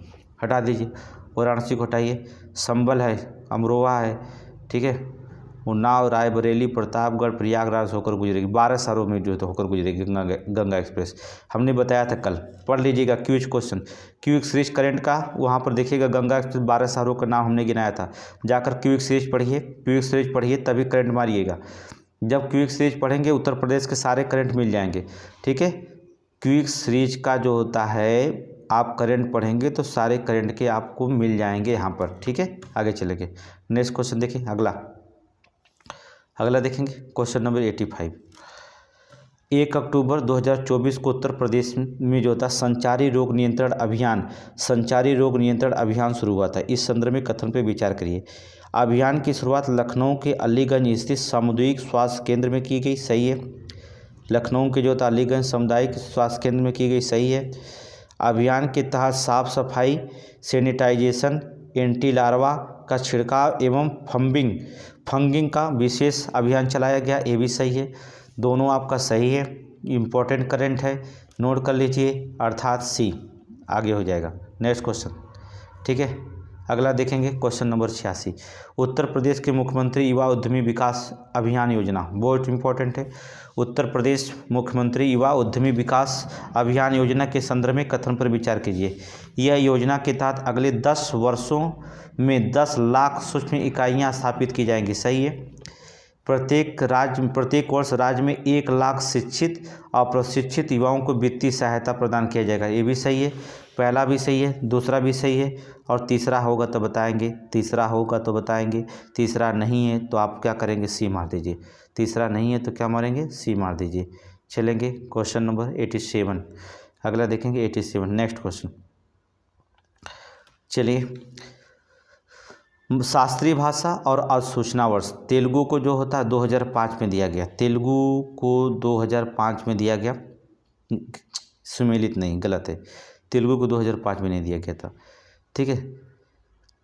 हटा दीजिए, वाराणसी को हटाइए। संभल है, अमरोहा है, ठीक है, उन्नाव, रायबरेली, प्रतापगढ़, प्रयागराज होकर गुजरेगी, 12 शहरों में जो तो होकर गुजरेगी गंगा एक्सप्रेस, हमने बताया था कल, पढ़ लीजिएगा, quiz question, quick series current का, वहाँ पर देखिएगा गंगा एक्सप्रेस 12 शहरों का नाम हमने गिनाया था, जाकर क्विक सीरीज पढ़िए, क्विक सीरीज पढ़िए तभी करंट मारिएगा। जब क्विक सीरीज पढ़ेंगे उत्तर प्रदेश के सारे करंट मिल जाएंगे, ठीक है। क्विक सीरीज का जो होता है आप करंट पढ़ेंगे तो सारे करंट के आपको मिल जाएंगे यहाँ पर, ठीक है। आगे चलेंगे, नेक्स्ट क्वेश्चन देखिए, अगला देखेंगे, क्वेश्चन नंबर 85, 1 अक्टूबर 2024 को उत्तर प्रदेश में जो था संचारी रोग नियंत्रण अभियान शुरू हुआ था, इस संदर्भ में कथन पे विचार करिए। अभियान की शुरुआत लखनऊ के अलीगंज स्थित सामुदायिक स्वास्थ्य केंद्र में की गई, सही है, लखनऊ के जो था अलीगंज सामुदायिक स्वास्थ्य केंद्र में की गई, सही है। अभियान के तहत साफ सफाई, सैनिटाइजेशन, एंटी लार्वा का छिड़काव एवं फंगिंग का विशेष अभियान चलाया गया, ये भी सही है, दोनों आपका सही है, इम्पोर्टेंट करंट है, नोट कर लीजिए, अर्थात सी आगे हो जाएगा। नेक्स्ट क्वेश्चन, ठीक है, अगला देखेंगे, क्वेश्चन नंबर 86, उत्तर प्रदेश के मुख्यमंत्री युवा उद्यमी विकास अभियान योजना, बहुत इंपॉर्टेंट है, उत्तर प्रदेश मुख्यमंत्री युवा उद्यमी विकास अभियान योजना के संदर्भ में कथन पर विचार कीजिए। यह योजना के तहत अगले 10 वर्षों में 10 लाख सूक्ष्म इकाइयाँ स्थापित की जाएंगी, सही है। प्रत्येक वर्ष राज्य में 1 लाख शिक्षित और प्रशिक्षित युवाओं को वित्तीय सहायता प्रदान किया जाएगा, ये भी सही है, पहला भी सही है, दूसरा भी सही है, और तीसरा होगा तो बताएंगे, तीसरा नहीं है तो आप क्या करेंगे? सी मार दीजिए, तीसरा नहीं है तो क्या मारेंगे? सी मार दीजिए। चलेंगे क्वेश्चन नंबर 87, अगला देखेंगे 87। नेक्स्ट क्वेश्चन, चलिए, शास्त्रीय भाषा और अधिसूचना वर्ष तेलुगु को जो होता है 2005 में दिया गया, तेलुगु को 2005 में दिया गया, सुमेलित नहीं, गलत है, तेलुगु को 2005 में नहीं दिया गया था, ठीक है।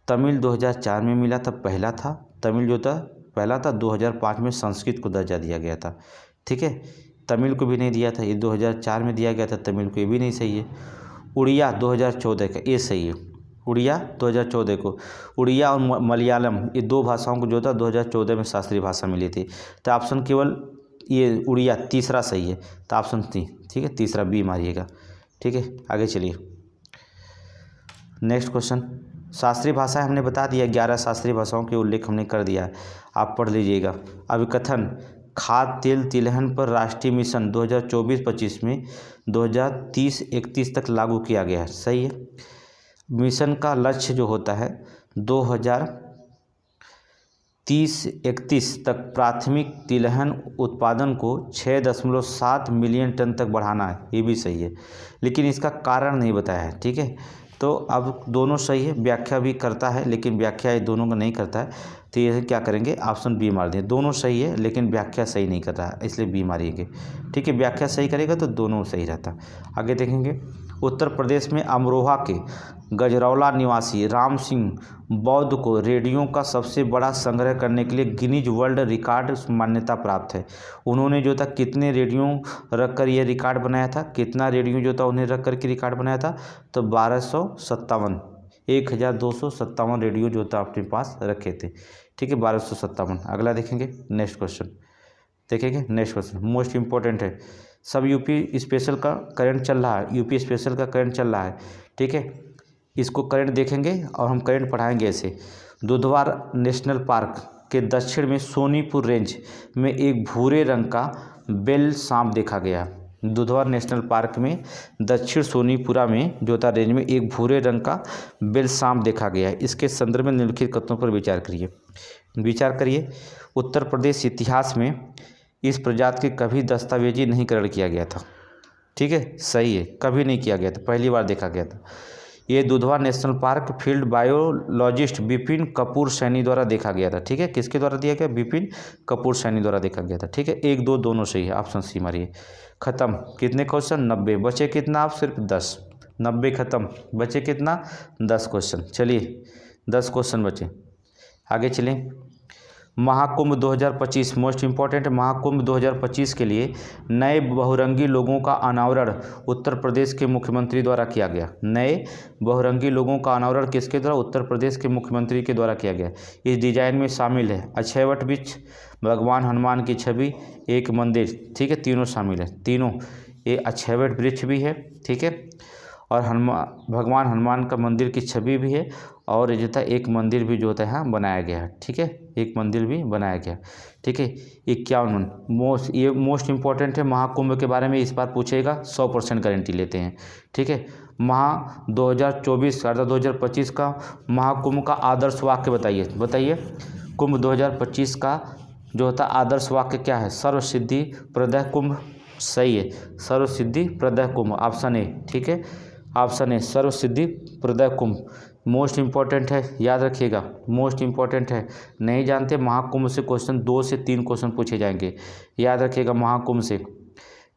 तमिल 2004 में मिला था, पहला था तमिल जो था पहला था, 2005 में संस्कृत को दर्जा दिया गया था, ठीक है। तमिल को भी नहीं दिया था, ये 2004 में दिया गया था तमिल को, ये भी नहीं सही है। उड़िया 2014 का, ये सही है, उड़िया 2014 को, उड़िया और मलयालम ये दो भाषाओं को जो था 2014 में शास्त्रीय भाषा मिली थी। तो ऑप्शन केवल ये उड़िया तीसरा सही है, तो ऑप्शन ठीक है, तीसरा बी मारिएगा, ठीक है। आगे चलिए, नेक्स्ट क्वेश्चन, शास्त्रीय भाषा हमने बता दिया, 11 शास्त्रीय भाषाओं के उल्लेख हमने कर दिया है, आप पढ़ लीजिएगा। अभिकथन खाद्य तेल तिलहन पर राष्ट्रीय मिशन 2024-25 में 2030-31 तक लागू किया गया है, सही है। मिशन का लक्ष्य जो होता है 2030-31 तक प्राथमिक तिलहन उत्पादन को 6.7 मिलियन टन तक बढ़ाना है, ये भी सही है, लेकिन इसका कारण नहीं बताया है, ठीक है। तो अब दोनों सही है, व्याख्या भी करता है लेकिन व्याख्या ये दोनों का नहीं करता है, तो ये क्या करेंगे, ऑप्शन बी मार दें। दोनों सही है लेकिन व्याख्या सही नहीं कर रहा है, इसलिए बी मारिएंगे, ठीक है। व्याख्या सही करेगा तो दोनों सही रहता। आगे देखेंगे, उत्तर प्रदेश में अमरोहा के गजरौला निवासी राम सिंह बौद्ध को रेडियो का सबसे बड़ा संग्रह करने के लिए गिनीज वर्ल्ड रिकॉर्ड मान्यता प्राप्त है। उन्होंने जो था कितने रेडियो रख कर ये रिकॉर्ड बनाया था, कितना रेडियो जो था उन्हें रख कर के रिकॉर्ड बनाया था, तो 1257 रेडियो जो था अपने पास रखे थे, ठीक है, 1257। अगला देखेंगे, नेक्स्ट क्वेश्चन देखेंगे, नेक्स्ट क्वेश्चन मोस्ट इंपॉर्टेंट है, सब यूपी स्पेशल का करंट चल रहा है, यूपी स्पेशल का करंट चल रहा है, ठीक है। इसको करंट देखेंगे और हम करंट पढ़ाएंगे ऐसे। दुधवा नेशनल पार्क के दक्षिण में सोनीपुर रेंज में एक भूरे रंग का बेल सांप देखा गया। दुधवा नेशनल पार्क में दक्षिण सोनीपुरा में जो था रेंज में एक भूरे रंग का बेल सांप देखा गया है। इसके संदर्भ में निम्नलिखित कथनों पर विचार करिए। उत्तर प्रदेश इतिहास में इस प्रजाति के कभी दस्तावेजीकरण किया गया था, ठीक है, सही है, कभी नहीं किया गया था, पहली बार देखा गया था। ये Dudhwa national park field biologist Bipin Kapoor Saini द्वारा देखा गया था, ठीक है, किसके द्वारा दिया गया, बिपिन कपूर सैनी द्वारा देखा गया था, ठीक है। 1, 2 दोनों सही है, ऑप्शन सी मारिए। खत्म, कितने क्वेश्चन, 90, बचे कितना, आप सिर्फ 10, 90 खत्म, बचे कितना, 10 क्वेश्चन। चलिए 10 क्वेश्चन बचे, आगे चलें। महाकुंभ 2025 मोस्ट इंपॉर्टेंट, महाकुंभ 2025 के लिए नए बहुरंगी लोगों का अनावरण उत्तर प्रदेश के मुख्यमंत्री द्वारा किया गया। नए बहुरंगी लोगों का अनावरण किसके द्वारा, उत्तर प्रदेश के मुख्यमंत्री के द्वारा किया गया। इस डिजाइन में शामिल है अक्षयवट वृक्ष, भगवान हनुमान की छवि, एक मंदिर, ठीक है, तीनों शामिल है, तीनों, ये अक्षयवट वृक्ष भी है, ठीक है, और भगवान हनुमान का मंदिर की छवि भी है, और ये जो था एक मंदिर भी जो होता है यहाँ बनाया गया है, ठीक है, एक मंदिर भी बनाया गया, ठीक है। 51 ये मोस्ट इंपॉर्टेंट है, महाकुंभ के बारे में इस बार पूछेगा, 100% गारंटी लेते हैं, ठीक है। 2024 अर्थात 2025 का महाकुंभ का आदर्श वाक्य बताइए। कुंभ 2025 का जो होता आदर्श वाक्य क्या है, सर्वसिद्धि प्रदय कुंभ, सही है, सर्वसिद्धि प्रदय कुंभ, ऑप्शन ए, ठीक है, ऑप्शन ए सर्वसिद्धि प्रदय कुंभ मोस्ट इंपॉर्टेंट है, याद रखिएगा, मोस्ट इंपॉर्टेंट है। नहीं जानते महाकुंभ से क्वेश्चन 2 से 3 क्वेश्चन पूछे जाएंगे, याद रखिएगा महाकुंभ से,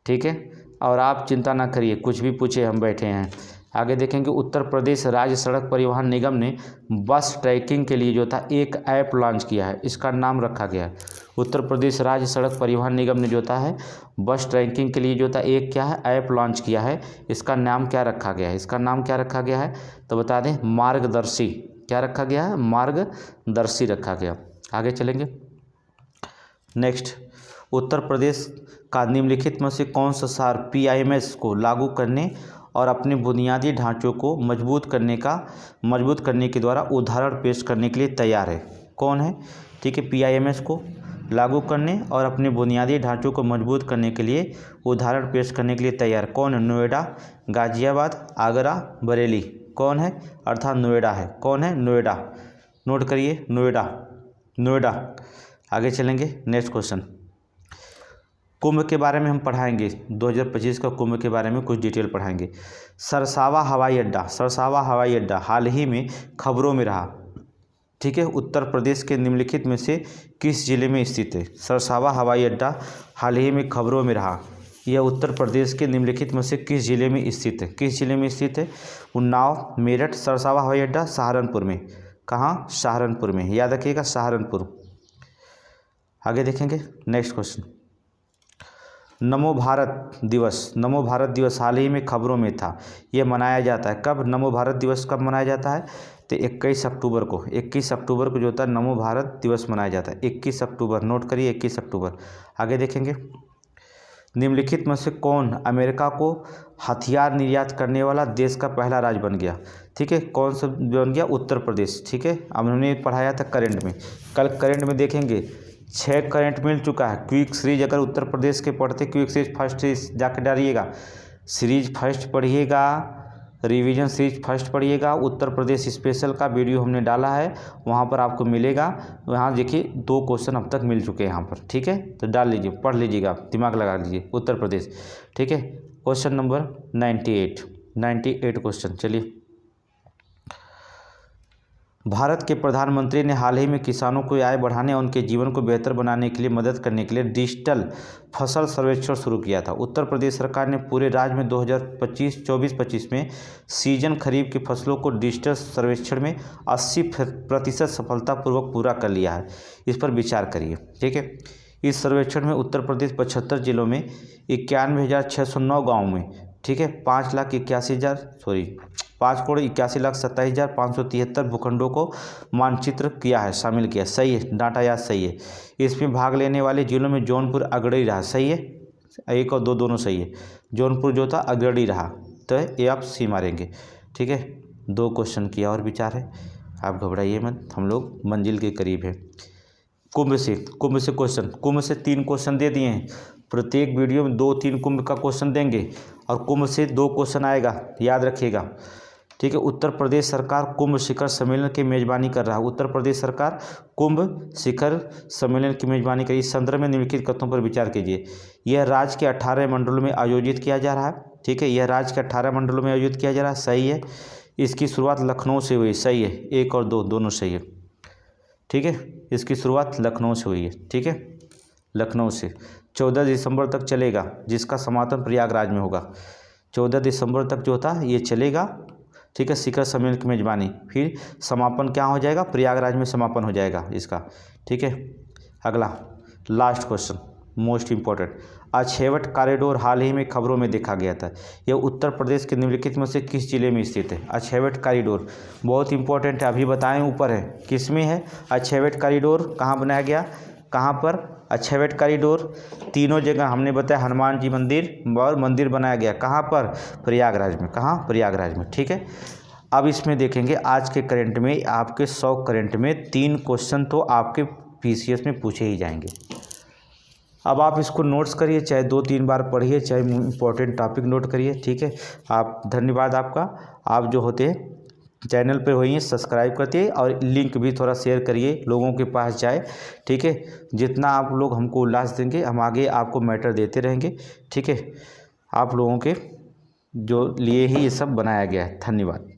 ठीक है। और आप चिंता ना करिए, कुछ भी पूछे हम बैठे हैं। आगे देखेंगे, उत्तर प्रदेश राज्य सड़क परिवहन निगम ने बस ट्रैकिंग के लिए जो था एक ऐप लॉन्च किया है, इसका नाम रखा गया है। उत्तर प्रदेश राज्य सड़क परिवहन निगम ने जो है बस ट्रैकिंग के लिए जो था एक क्या है, ऐप लॉन्च किया है, इसका नाम क्या रखा गया है, इसका नाम क्या रखा गया है, तो बता दें, मार्गदर्शी, क्या रखा गया है, मार्गदर्शी रखा गया। आगे चलेंगे, नेक्स्ट, उत्तर प्रदेश का निम्नलिखित में से कौन सा शहर PIMS को लागू करने और अपने बुनियादी ढांचों को मजबूत करने के द्वारा उदाहरण पेश करने के लिए तैयार है, कौन है, ठीक है, PIMS को लागू करने और अपने बुनियादी ढांचों को मजबूत करने के लिए उदाहरण पेश करने के लिए तैयार, कौन है, नोएडा, गाजियाबाद, आगरा, बरेली, कौन है, अर्थात नोएडा है, कौन है, नोएडा, नोट करिए, नोएडा। आगे चलेंगे, नेक्स्ट क्वेश्चन, कुंभ के बारे में हम पढ़ाएंगे, 2025 का कुंभ के बारे में कुछ डिटेल पढ़ाएंगे। सरसावा हवाई अड्डा हाल ही में खबरों में रहा, ठीक है। उत्तर प्रदेश के निम्नलिखित में से किस जिले में स्थित है? सरसावा हवाई अड्डा हाल ही में खबरों में रहा, यह उत्तर प्रदेश के निम्नलिखित में से किस जिले में स्थित है? किस जिले में स्थित है? उन्नाव, मेरठ, सरसावा हवाई अड्डा सहारनपुर में। कहाँ? सहारनपुर में, याद रखिएगा सहारनपुर। आगे देखेंगे नेक्स्ट क्वेश्चन। नमो भारत दिवस हाल ही में खबरों में था, यह मनाया जाता है कब? नमो भारत दिवस कब मनाया जाता है? तो 21 अक्टूबर को, 21 अक्टूबर को जो होता है नमो भारत दिवस मनाया जाता है, 21 अक्टूबर, नोट करिए 21 अक्टूबर। आगे देखेंगे, निम्नलिखित में से कौन अमेरिका को हथियार निर्यात करने वाला देश का पहला राज्य बन गया? ठीक है, कौन सा बन गया? उत्तर प्रदेश, ठीक है। अब हमने पढ़ाया था करंट में, कल करंट में देखेंगे 6 करंट मिल चुका है। क्विक सीरीज अगर उत्तर प्रदेश के पढ़ते, क्विक सीरीज फर्स्ट जाकर डालिएगा, सीरीज फर्स्ट पढ़िएगा, रिवीजन सीरीज फर्स्ट पढ़िएगा। उत्तर प्रदेश स्पेशल का वीडियो हमने डाला है, वहाँ पर आपको मिलेगा। वहाँ देखिए 2 क्वेश्चन अब तक मिल चुके हैं यहाँ पर, ठीक है। तो डाल लीजिए, पढ़ लीजिएगा, दिमाग लगा लीजिए, उत्तर प्रदेश, ठीक है। Question number 98 question. चलिए, भारत के प्रधानमंत्री ने हाल ही में किसानों को आय बढ़ाने और उनके जीवन को बेहतर बनाने के लिए मदद करने के लिए डिजिटल फसल सर्वेक्षण शुरू किया था। उत्तर प्रदेश सरकार ने पूरे राज्य में 2024-25 में सीजन खरीफ की फसलों को डिजिटल सर्वेक्षण में 80% सफलतापूर्वक पूरा कर लिया है। इस पर विचार करिए, ठीक है। इस सर्वेक्षण में उत्तर प्रदेश 75 जिलों में 91,609 गाँव में, ठीक है, 5,81,527,573 भूखंडों को मानचित्र किया है, शामिल किया। सही है, डाटा याद सही है। इसमें भाग लेने वाले जिलों में जौनपुर अग्रणी रहा, सही है, 1 और 2 दोनों सही है। जौनपुर जो था अग्रणी रहा, तो ये आप सी मारेंगे, ठीक है। 2 क्वेश्चन किया और विचार है, आप घबराइए मत, हम लोग मंजिल के करीब है। कुंभ से क्वेश्चन, कुंभ से 3 क्वेश्चन दे दिए हैं। प्रत्येक वीडियो में 2-3 कुंभ का क्वेश्चन देंगे और कुंभ से 2 क्वेश्चन आएगा, याद रखिएगा, ठीक है। उत्तर प्रदेश सरकार कुंभ शिखर सम्मेलन की मेजबानी कर रहा है। उत्तर प्रदेश सरकार कुंभ शिखर सम्मेलन की मेजबानी कर, इस संदर्भ में निम्नलिखित कथनों पर विचार कीजिए। यह राज्य के 18 मंडलों में आयोजित किया जा रहा है, ठीक है। यह राज्य के 18 मंडलों में आयोजित किया जा रहा है, सही है। इसकी शुरुआत लखनऊ से हुई, सही है, 1 और 2 दोनों सही है, ठीक है। इसकी शुरुआत लखनऊ से हुई है, ठीक है, लखनऊ से। 14 दिसंबर तक चलेगा, जिसका समापन प्रयागराज में होगा। 14 दिसंबर तक जो था ये चलेगा, ठीक है, शिखर सम्मेलन की मेजबानी। फिर समापन क्या हो जाएगा? प्रयागराज में समापन हो जाएगा इसका, ठीक है। अगला लास्ट क्वेश्चन, मोस्ट इम्पोर्टेंट। अछेवट कॉरिडोर हाल ही में खबरों में देखा गया था, यह उत्तर प्रदेश के निम्नलिखित में से किस जिले में स्थित है? अछेवट कॉरिडोर बहुत इंपॉर्टेंट है, अभी बताएं ऊपर है, किस में है? अछेवट कॉरिडोर कहाँ बनाया गया, कहाँ पर? अछेवट कॉरिडोर 3 जगह हमने बताया, हनुमान जी मंदिर और मंदिर बनाया गया, कहाँ पर? प्रयागराज में। कहाँ? प्रयागराज में, ठीक है। अब इसमें देखेंगे आज के करंट में, आपके 100 करंट में 3 क्वेश्चन तो आपके पीसीएस में पूछे ही जाएंगे। अब आप इसको नोट्स करिए, चाहे 2-3 बार पढ़िए, चाहे इंपॉर्टेंट टॉपिक नोट करिए, ठीक है। आप धन्यवाद आपका, आप जो होते हैं चैनल पे होइए, सब्सक्राइब करते और लिंक भी थोड़ा शेयर करिए, लोगों के पास जाए, ठीक है। जितना आप लोग हमको उल्लास देंगे, हम आगे आपको मैटर देते रहेंगे, ठीक है। आप लोगों के जो लिए ही ये सब बनाया गया है। धन्यवाद।